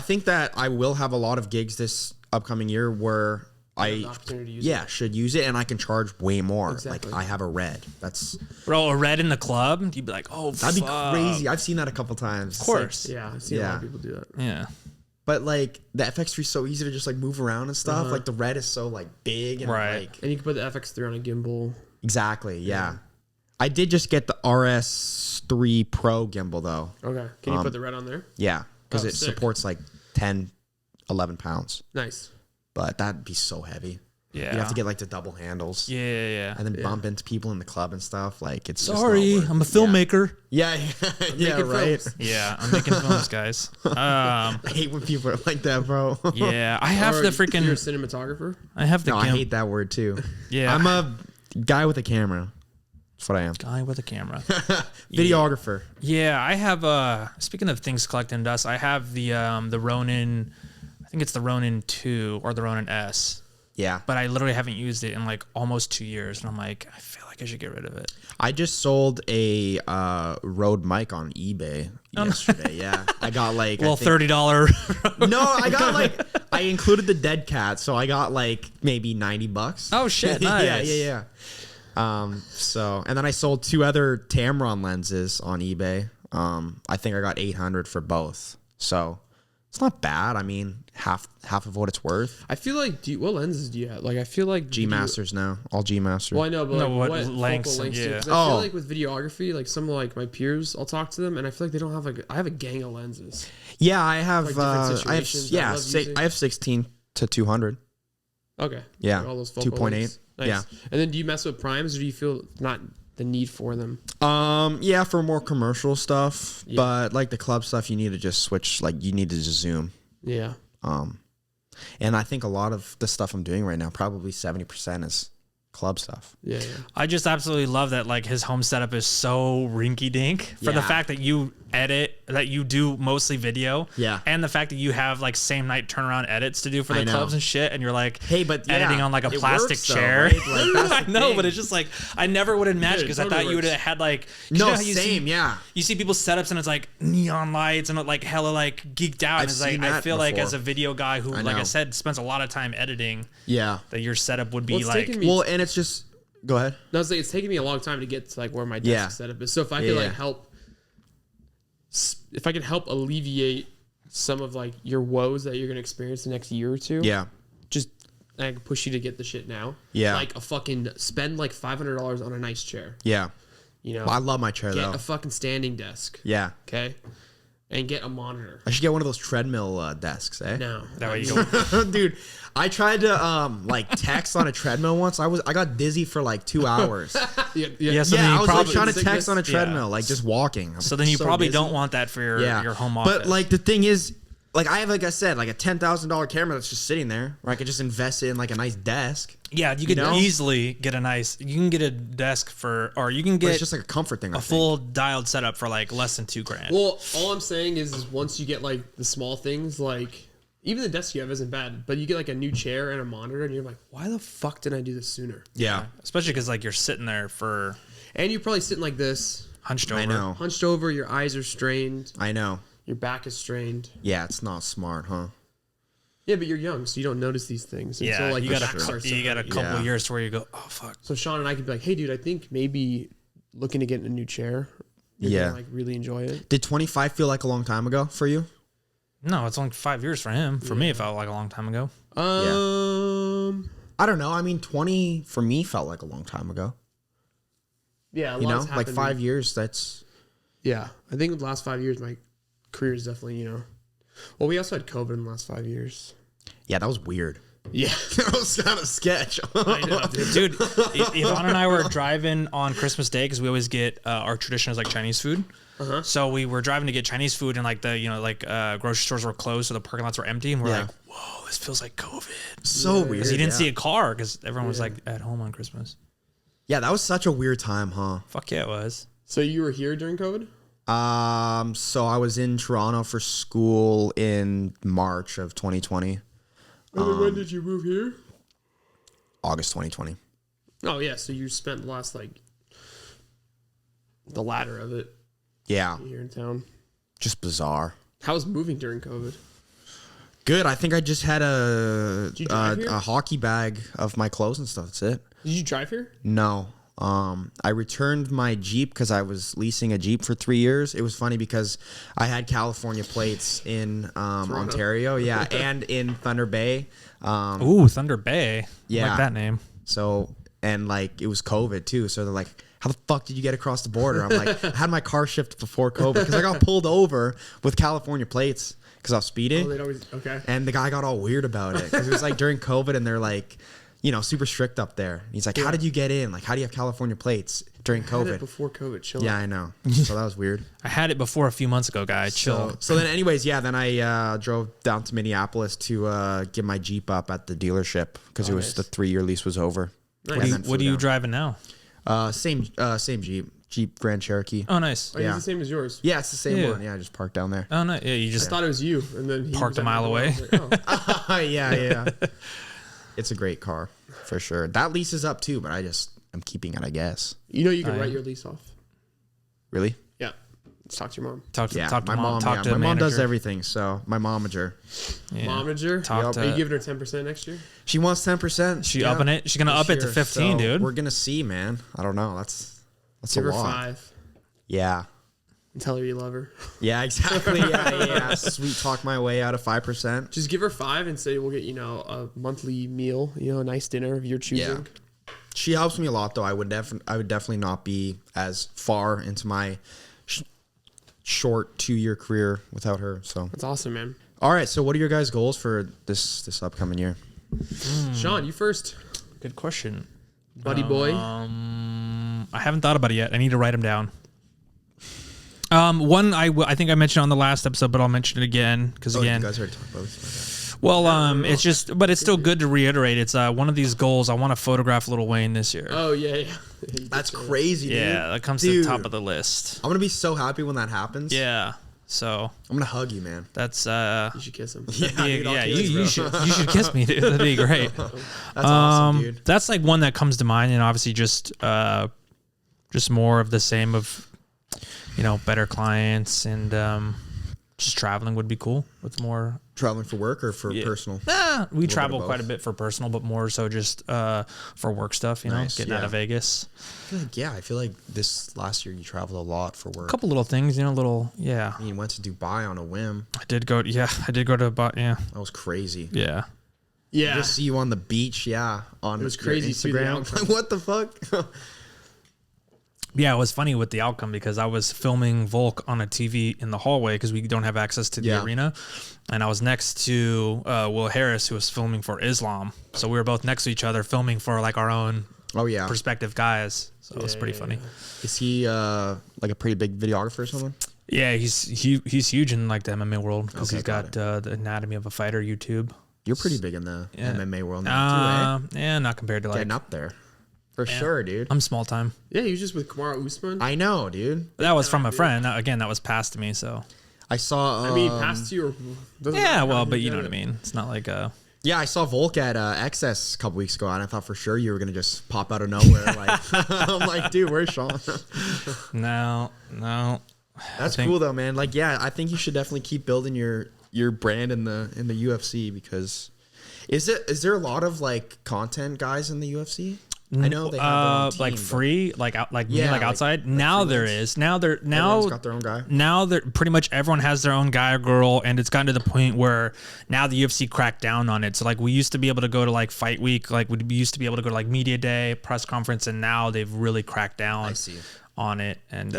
think that I will have a lot of gigs this upcoming year where the opportunity to use it. should use it, and I can charge way more. Exactly. Like I have a red. That's Bro, a red in the club, you'd be like, oh, that'd be fuck. crazy. I've seen that a couple times. Of course. Yeah, I've seen a lot of Yeah. people do that. Yeah. But like the FX3 is so easy to just like move around and stuff. Like the red is so like big and Right. like And you can put the FX3 on a gimbal. exactly. Yeah. I did just get the RS3 Pro gimbal though. Okay. Can you put the red on there? Yeah, because Oh, it sick. supports like 10, 11 pounds. Nice. But that'd be so heavy. Yeah. You'd have to get like the double handles. Yeah. And then bump into people in the club and stuff. Like it's just Sorry, not worth I'm a it. filmmaker. Yeah, yeah, Making right. films. Yeah, I'm making films, guys. I hate when people are like that, bro. Yeah, I have Or the You're a freaking. cinematographer? I have the No, I hate that word too. Yeah. I'm a guy with a camera. That's what I am. guy with a camera. Videographer. Yeah, I have. Speaking of things collecting dust, I have the Ronin. I think it's the Ronin 2 or the Ronin S. Yeah. But I literally haven't used it in like almost 2 years, and I'm like, I feel like I should get rid of it. I just sold a Rode mic on eBay yesterday. Yeah. I got like Well, I think- $30. No, I I included the dead cat, so I got like maybe $90. Oh shit! Nice. yeah. So and then I sold 2 other Tamron lenses on eBay. I think I got 800 for both. So it's not bad. I mean, half of what it's worth. I feel like, what lenses do you have? Like, I feel like G Masters now, all G Masters. Well, I know, but No, like, what what lengths? focal lengths do you- Yeah. 'cause I feel like with videography, like some of like my peers, I'll talk to them, and I feel like they don't have like, I have a gang of lenses. Yeah, I have. Like different I have. situations that I Yeah, love using. I have 16 to 200. Okay. Yeah, Like all those focal 2.8. lengths. Nice. Yeah. And then do you mess with primes, or do you feel not the need for them? Yeah, for more commercial stuff, Yeah. but like the club stuff, you need to just switch. Like you need to just zoom. Yeah. And I think a lot of the stuff I'm doing right now, probably 70% is club stuff. Yeah. I just absolutely love that like his home setup is so rinky dink for the Yeah. fact that you edit, that you do mostly video. Yeah. And the fact that you have like same night turnaround edits to do for I the know. clubs and shit. And you're like, Hey, but editing yeah, on like a it plastic works though, chair. right? Like, that's I the know, thing. but it's just like, I never would have matched Yeah, it because I totally thought you would works. have had like, 'cause No, you know how you same, see, yeah. You see people's setups and it's like neon lights and like hella like geeked out. I've And it's like, seen I that feel like before. as a video guy who, like I know. said, spends a lot of time editing, Yeah. that your setup would be Well, it's like, taken me- Well, and it's just go ahead. No, it's taking me a long time to get to like where my desk Yeah. setup is. So if I Yeah, could like yeah. help, if I could help alleviate some of like your woes that you're gonna experience the next year or two, Yeah. just I can push you to get the shit now. Yeah. Like a fucking spend like $500 on a nice chair. Yeah. You know, Well, I love my chair get though. a fucking standing desk. Yeah. Okay, and get a monitor. I should get one of those treadmill desks, eh? No, that way you don't. Dude, I tried to like text on a treadmill once. I got dizzy for like 2 hours. Yeah, so then Yeah, you I was like probably, trying to text sickness. on a treadmill, Yeah. like just walking. so then you so probably dizzy. don't want that for your home office. But like the thing is, like I have, like I said, like a $10,000 camera that's just sitting there, where I could just invest it in like a nice desk. yeah, you could know? easily get you can get a desk for, or you can But get it's just like a comfort thing. I a think. full dialed setup for like less than $2,000. Well, all I'm saying is once you get like the small things, like even the desk you have isn't bad, but you get like a new chair and a monitor, and you're like, why the fuck didn't I do this sooner? Yeah, Especially because like you're sitting there for And you're probably sitting like this, hunched over. I know. hunched over, your eyes are strained, I know. your back is strained. Yeah, it's not smart, huh? Yeah, but you're young, so you don't notice these things Yeah, until like you your got back starts to you got a hurt. couple Yeah. years to where you go, oh fuck. So Sean and I could be like, hey, dude, I think maybe looking to get in a new chair. You're Yeah. gonna, like really enjoy it. Did 25 feel like a long time ago for you? No, it's only 5 years for him. For me, it felt like a long time ago. I don't know. I mean, 20 for me felt like a long time ago. Yeah, a You know, lot's like happened. 5 years. That's Yeah, I think the last 5 years, my career is definitely, you know. Well, we also had COVID in the last 5 years. yeah, that was weird. Yeah, That was kind of sketch. I know, dude. Dude, Yvonne and I were driving on Christmas Day because we always get our tradition is like Chinese food. Uh-huh. So we were driving to get Chinese food and like the grocery stores were closed, so the parking lots were empty, and we're Yeah. like, "Whoa, this feels like COVID." So weird. Because you didn't yeah. see a car because everyone was like at home on Christmas. Yeah, that was such a weird time, huh? Fuck yeah, it was. So you were here during COVID? So I was in Toronto for school in March of 2020, And then when did you move here? August 2020. Oh yeah, so you spent the last like the latter of it Yeah, here in town. just bizarre. How was moving during COVID? Good. I think I just had Did you drive here? a hockey bag of my clothes and stuff. That's it. Did you drive here? No. I returned my Jeep because I was leasing a Jeep for 3 years. It was funny because I had California plates in Ontario, yeah, and in Thunder Bay. Ooh, Thunder Bay. I Yeah. like that name. So, and like it was COVID too. So they're like, how the fuck did you get across the border? I'm like, I had my car shipped before COVID because I got pulled over with California plates because I was speeding. Oh, they'd always okay. And the guy got all weird about it because it was like during COVID and they're like, you know, super strict up there. And he's like, how did you get in? Like, how do you have California plates during I had it COVID? before COVID. Chill. Yeah, I know. So that was weird. I had it before a few months ago, guy. Chill. So then anyways, yeah, then I drove down to Minneapolis to get my Jeep up at the dealership because it was nice. the 3-year lease was over. Nice. And then What are flew you down. driving now? Same Jeep Grand Cherokee. Oh, nice. Oh, he's Yeah. the same as yours. Yeah, it's the same Yeah. one. Yeah, I just parked down there. Oh no, yeah, you I just thought it was you, and then he Parked was a at mile the door. away. I was like, oh. yeah. It's a great car for sure. That lease is up too, but I'm keeping it, I guess. You know, you can Oh, write yeah. your lease off. Really? Yeah, Just talk to your mom. Talk to my mom. Talk to my mom does manager. everything. So my momager. Yeah. Momager? Talk Are you to. giving her 10% next year? She wants 10%. She upping it. She's gonna up it to 15, dude. We're gonna see, man. I don't know. That's Give a her lot. 5 Yeah. and tell her you love her. Yeah, exactly. Yeah. Sweet talk my way out of 5%. Just give her 5 and say we'll get, a monthly meal, a nice dinner of your choosing. She helps me a lot, though. I would definitely not be as far into my short 2-year career without her. So That's awesome, man. all right. So what are your guys' goals for this upcoming year? Sean, you first. Good question. Buddy boy. I haven't thought about it yet. I need to write them down. One I think I mentioned on the last episode, but I'll mention it again because You again, guys already talked about this. well, it's just, but it's still good to reiterate. It's one of these goals. I want to photograph Lil Wayne this year. Oh, yeah. That's crazy, dude. Yeah, that comes to the top of the list. I'm gonna be so happy when that happens. Yeah, so I'm gonna hug you, man. that's You should kiss him. Dude, I'll kiss you bro. should kiss me, dude. That'd be great. That's awesome, dude. That's like one that comes to mind, and obviously just more of the same of better clients and just traveling would be cool with more. Traveling for work or for personal? We bit travel of quite a both. bit for personal, but more so just for work stuff. Nice, Getting out yeah. of Vegas. I feel like this last year you traveled a lot for work. A couple little things, little I mean, you went to Dubai on a whim. I did go to That was crazy. yeah. Yeah. Just see you on the beach, on It was your crazy, too, the Instagram. outcome. Like, what the fuck? Yeah, it was funny with the outcome because I was filming Volk on a TV in the hallway because we don't have access to the arena. And I was next to Will Harris, who was filming for Islam. So we were both next to each other filming for like our own prospective guys. So it was pretty funny. Is he like a pretty big videographer or something? Yeah, he's huge in like the MMA world because Okay, he's got the Anatomy of a Fighter YouTube. You're pretty big in the MMA world now, too, eh? Yeah, not compared to like. Getting up there. For sure, dude. I'm small time. Yeah, he was just with Kamaru Usman. I know, dude. That was from a friend. Again, that was passed to me. So. I saw. Past you or doesn't Yeah, matter well, how but you you know get what I it. mean. It's not like Yeah, I saw Volk at XS a couple weeks ago, and I thought for sure you were gonna just pop out of nowhere. Like, I'm like, dude, where's Sean? No. That's cool though, man. Like, yeah, I think you should definitely keep building your brand in the UFC because is there a lot of like content guys in the UFC? I know they have their own team, like but free, like out, like me, Yeah, like outside. Now there freelance. is. Now everyone's got their own guy. Now they're pretty much everyone has their own guy or girl, and it's gotten to the point where now the UFC cracked down on it. So like we used to be able to go to like Fight Week, like we used to be able to go to like Media Day, press conference, and now they've really cracked down on it. And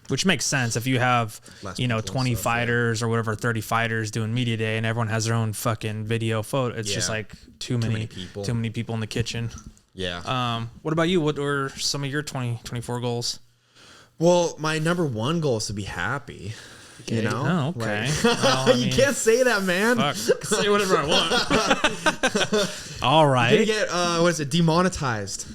which makes sense if you have Less people and 20 stuff, fighters or whatever, 30 fighters doing Media Day, and everyone has their own fucking video photo. It's just like too many people in the kitchen. Yeah. What about you? What are some of your 2024 goals? Well, my number one goal is to be happy. You know? Oh, okay. Like- Well, I you mean, can't say that, man. fuck. Say whatever I want. All You're gonna right. get what is it? Demonetized.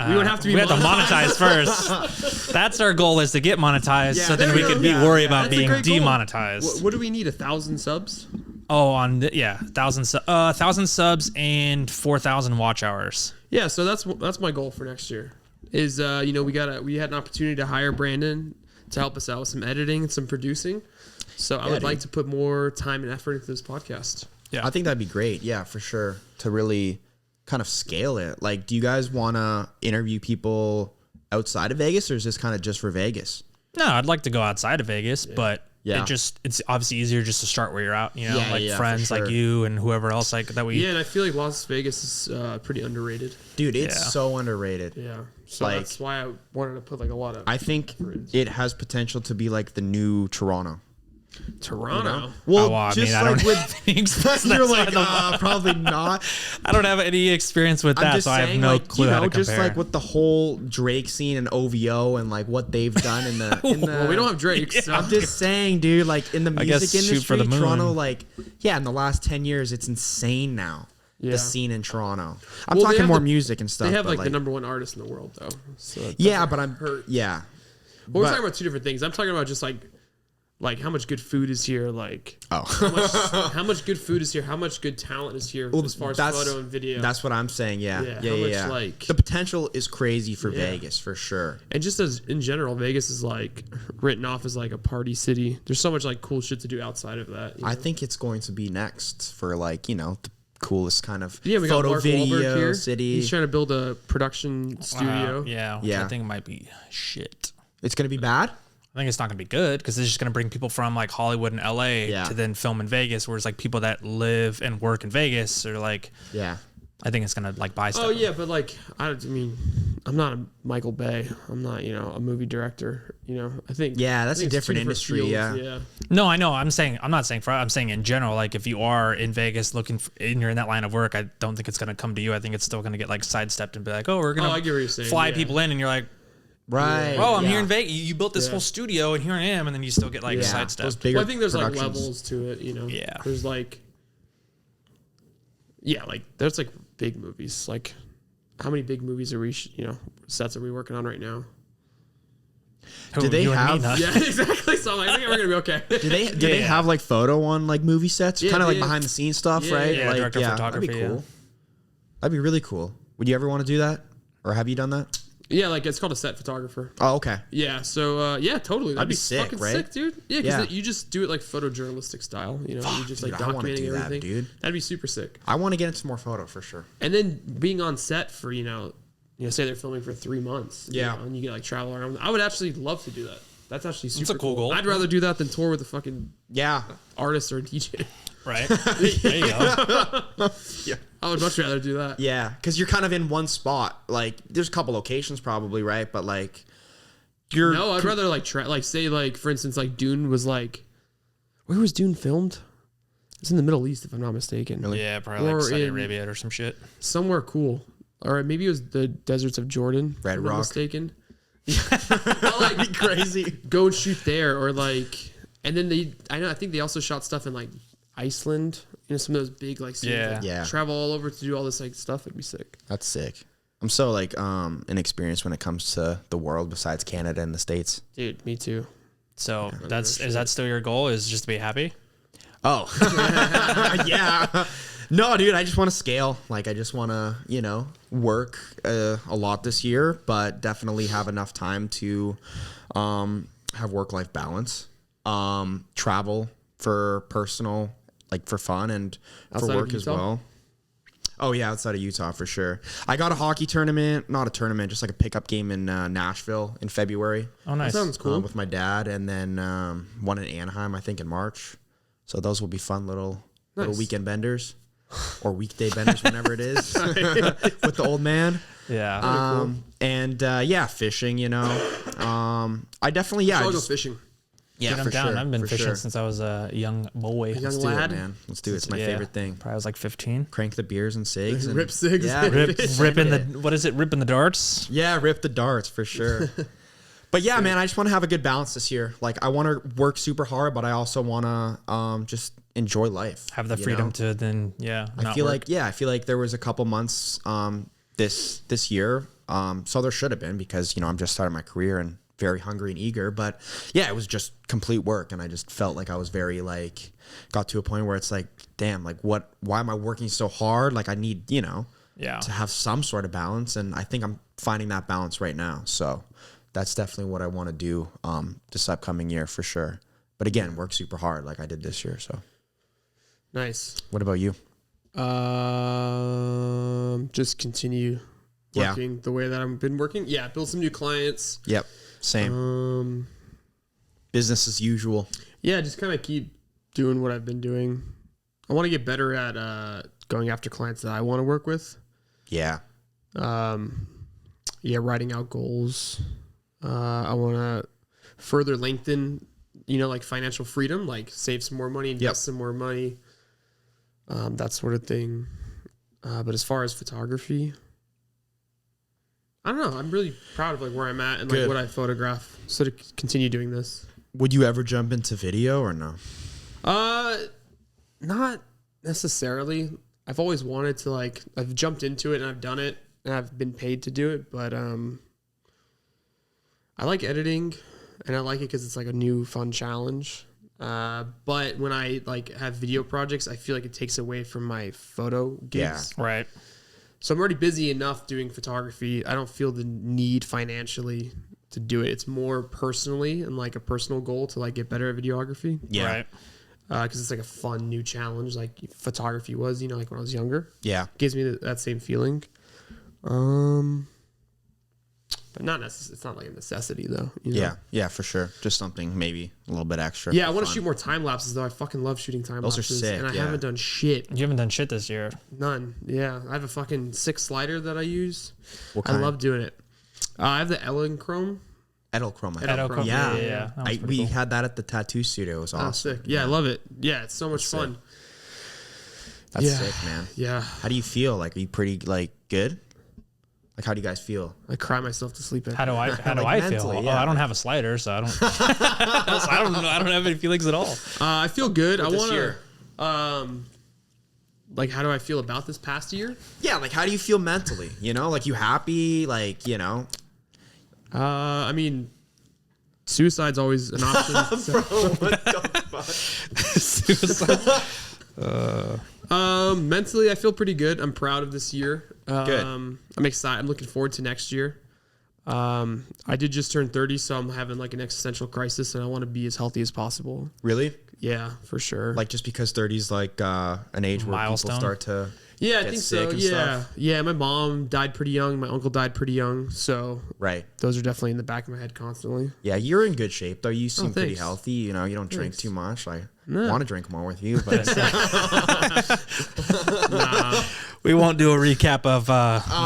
We would have to be We have to monetized. monetize first. That's our goal, is to get monetized, Yeah, so then there we you could go. be Yeah, worried yeah, about that's a being great goal. demonetized. What do we need? 1,000 subs? Oh, on 1,000 subs and 4,000 watch hours. Yeah, so that's my goal for next year. Is we had an opportunity to hire Brandon to help us out with some editing and some producing. So I would like to put more time and effort into this podcast. Yeah. I think that'd be great. Yeah, for sure. To really kind of scale it. Like, do you guys want to interview people outside of Vegas, or is this kind of just for Vegas? No, I'd like to go outside of Vegas, but Yeah. it's obviously easier just to start where you're at, Yeah, yeah, for friends sure. like you and whoever else like that we. Yeah, and I feel like Las Vegas is pretty underrated. Dude, it's Yeah. so underrated. Yeah, so Like- that's why I wanted to put like a lot of I think it has potential to be like the new Toronto. Toronto. Well, I just mean, I like don't with have any experience. you're That's like why probably not. I don't have any experience with I'm that, just so I have saying, no like, clue how to compare. just like with the whole Drake scene and OVO and like what they've done in the. Well, we don't have Drake. So. I'm just saying, dude. Like in the I guess music shoot for industry, the moon. Toronto, like in the last 10 years, it's insane now. Yeah. The scene in Toronto. I'm Well, they talking have more the- music and stuff. They have but, like the number one artist in the world, though. So Yeah, but I'm hurt. yeah. Well, we're but- talking about two different things. I'm talking about just like like how much good food is here, like Oh, how much good food is here, how much good talent is here as far as photo and video. That's what I'm saying. Yeah. Yeah, like the potential is crazy for Vegas for sure. And just as in general, Vegas is like written off as like a party city. There's so much like cool shit to do outside of that. I think it's going to be next for like, you know, the coolest kind of we got photo Mark Wahlberg video here. city. He's trying to build a production studio. I think it might be shit. It's going to be bad. I think it's not going to be good because it's just going to bring people from like Hollywood and LA to then film in Vegas, whereas like people that live and work in Vegas are like, I think it's going to like buy stuff. Oh yeah, but like I mean, I'm not a Michael Bay. I'm not, you know, a movie director. You know, I think that's a different industry. Fields, yeah. No, I know. I'm not saying I'm saying in general. Like if you are in Vegas and you're in that line of work, I don't think it's going to come to you. I think it's still going to get like sidestepped and be like, oh, we're going to fly people in, and you're like. Right. Oh, I'm here in Vegas. You built this whole studio, and here I am, and then you still get like sidestepped. Well, I think there's like levels to it, you know. Yeah. There's like, like there's like big movies. Like, how many big movies are we? Sets are we working on right now? Do they have? Yeah, exactly. So I'm like, I think we're gonna be okay. Do they have like photo on like movie sets? Kind of like behind the scenes stuff, right? Yeah, like, director of photography. That'd be cool. That'd be really cool. Would you ever want to do that, or have you done that? Yeah, like it's called a set photographer. Oh, okay. Yeah, so totally. That'd be sick, fucking right? sick, dude. Yeah, because you just do it like photojournalistic style. You know, you just like documenting everything. dude. That'd be super sick. I want to get into more photo for sure. And then being on set for say they're filming for 3 months. Yeah, and you get like travel around. I would actually love to do that. That's actually super a cool goal. I'd rather do that than tour with a fucking artist or a DJ. Right. There you go. Yeah. I would much rather do that. Yeah, because you're kind of in one spot. Like, there's a couple locations probably, right? But like, I'd rather like say like for instance like Dune was like, where was Dune filmed? It's in the Middle East if I'm not mistaken. Really? Yeah, probably like Saudi Arabia or some shit. Somewhere cool. All right, maybe it was the deserts of Jordan. Red if I'm Rock. not mistaken. That'd be crazy. Go and shoot there, or like, and then I think they also shot stuff in like Iceland. You know, some of those big like travel all over to do all this like stuff. It'd be sick. That's sick. I'm so like inexperienced when it comes to the world besides Canada and the States. Dude, me too. So is that still your goal? Is just to be happy? Oh, yeah. No, dude, I just want to scale. Like, I just want to, work a lot this year, but definitely have enough time to have work-life balance, travel for personal, like for fun and outside for work as well. Oh, yeah, outside of Utah for sure. I got a hockey tournament, not a tournament, just like a pickup game in Nashville in February. Oh, nice. That sounds cool. With my dad, and then one in Anaheim, I think, in March. So those will be fun little weekend benders. Or weekday benders, whenever it is, with the old man. Yeah. Cool. And fishing. I definitely I'll go fishing. Yeah, I'm down. I've been fishing since I was a young boy. Young lad, man. Let's do it. It's my favorite thing. Probably I was like 15. Crank the beers and cigs. And, rip cigs. Yeah, ripping the darts. Yeah, rip the darts for sure. But yeah, man, I just want to have a good balance this year. Like, I want to work super hard, but I also want to just enjoy life. Have the freedom to then, I feel like there was a couple months this year. So there should have been because, I'm just starting my career and very hungry and eager. But yeah, it was just complete work. And I just felt like I was very got to a point where it's like, damn, like why am I working so hard? Like I need, to have some sort of balance. And I think I'm finding that balance right now. So that's definitely what I want to do this upcoming year for sure. But again, work super hard like I did this year. So nice. What about you? Just continue working the way that I've been working. Yeah, build some new clients. Yep. Same. Business as usual. Yeah, just kind of keep doing what I've been doing. I want to get better at going after clients that I want to work with. Yeah. Writing out goals. I want to further lengthen, like financial freedom, like save some more money, invest some more money, that sort of thing. But as far as photography, I don't know. I'm really proud of where I'm at and what I photograph. So to continue doing this. Would you ever jump into video or no? Not necessarily. I've always wanted to I've jumped into it and I've done it and I've been paid to do it, but I like editing, and I like it because it's a new fun challenge. But when I like have video projects, I feel like it takes away from my photo gigs. Yeah. Right. So I'm already busy enough doing photography. I don't feel the need financially to do it. It's more personally and like a personal goal to like get better at videography. Yeah. Right. Because it's like a fun new challenge, like photography was, like when I was younger. Yeah. Gives me that same feeling. But not it's not like a necessity though. Yeah. Yeah, for sure. Just something maybe a little bit extra. Yeah, I want to shoot more time lapses though. I fucking love shooting time Those are lapses. sick, And I yeah. haven't done shit. You haven't done shit this year. None. Yeah. I have a fucking 6 slider that I use. What I kind? love doing it. I have the Edelchrome. Edelchrome. Edelchrome. Yeah. That was pretty We cool. had that at the tattoo studio. It was Oh, awesome. sick. Yeah, I love it. Yeah, it's so much That's fun. That's Yeah. sick, man. Yeah. How do you feel? Like, are you pretty like good? Like, how do you guys feel? I cry myself to sleep at How do I Like feel? mentally, Oh, yeah. I don't have a slider, so I don't. So I don't know. I don't have any feelings at all. I feel good. I this want year? to like how do I feel about this past year? Yeah, like how do you feel mentally? Like you happy? Like, I mean suicide's always an option. so- what the fuck? Mentally, I feel pretty good. I'm proud of this year. Good. I'm excited. I'm looking forward to next year. I did just turn 30, so I'm having like an existential crisis, and I want to be as healthy as possible. Really? Yeah, for sure. Like just because 30 is like an age where Milestone? people start to yeah, I get think sick so. and Yeah, stuff? yeah. My mom died pretty young. My uncle died pretty young. So right. those are definitely in the back of my head constantly. Yeah, you're in good shape though. You seem pretty thanks. healthy. You don't drink Thanks. too much. I No. want to drink more with you, but Nah, We won't do a recap of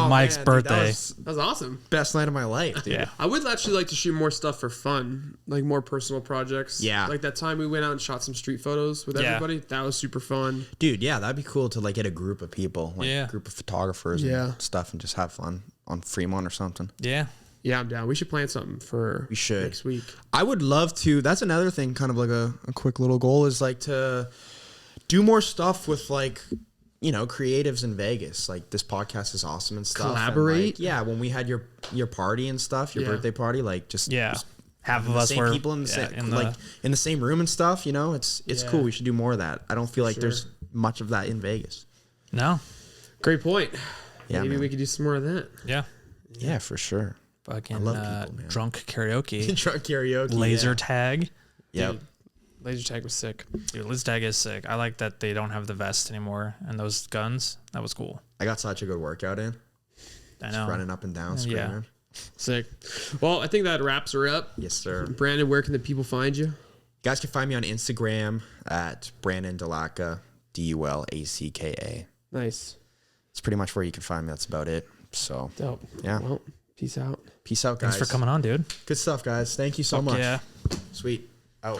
Mike's man, dude, birthday. that was that was awesome. best night of my life, dude. Yeah. I would actually like to shoot more stuff for fun, like more personal projects. Yeah. Like that time we went out and shot some street photos with Yeah. everybody. That was super fun. Dude, yeah, that'd be cool to like get a group of people, like Yeah. a group of photographers Yeah. and stuff, and just have fun on Fremont or something. Yeah. Yeah, I'm down. We should plan something for We should. next week. I would love to. That's another thing, kind of like a quick little goal is like to do more stuff with like, creatives in Vegas. Like this podcast is awesome and stuff. and, Collaborate? like, yeah, when we had your party and stuff, your Yeah. birthday party, like just Yeah. Half of the us same were people in the yeah, same in the same room and stuff. It's Yeah. cool. We should do more of that. I don't feel like Sure. there's much of that in Vegas. No. Great point. Yeah, Maybe man. we could do some more of that. Yeah. Yeah, for sure. Fucking love people, man. drunk karaoke. Drunk karaoke, Laser yeah. tag. Yep. Dude, laser tag was sick. Dude, laser tag is sick. I like that they don't have the vest anymore and those guns. That was cool. I got such a good workout in. I Just know. running up and down, Yeah. screaming. Sick. Well, I think that wraps her up. Yes, sir. Brandon, where can the people find you? You guys can find me on Instagram at Brandon Dulacka, Dulacka. Nice. It's pretty much where you can find me. That's about it. So, Dope. yeah. Well, peace out. Peace out, guys. Thanks for coming on, dude. Good stuff, guys. Thank you so Fuck much. yeah. Sweet. Out.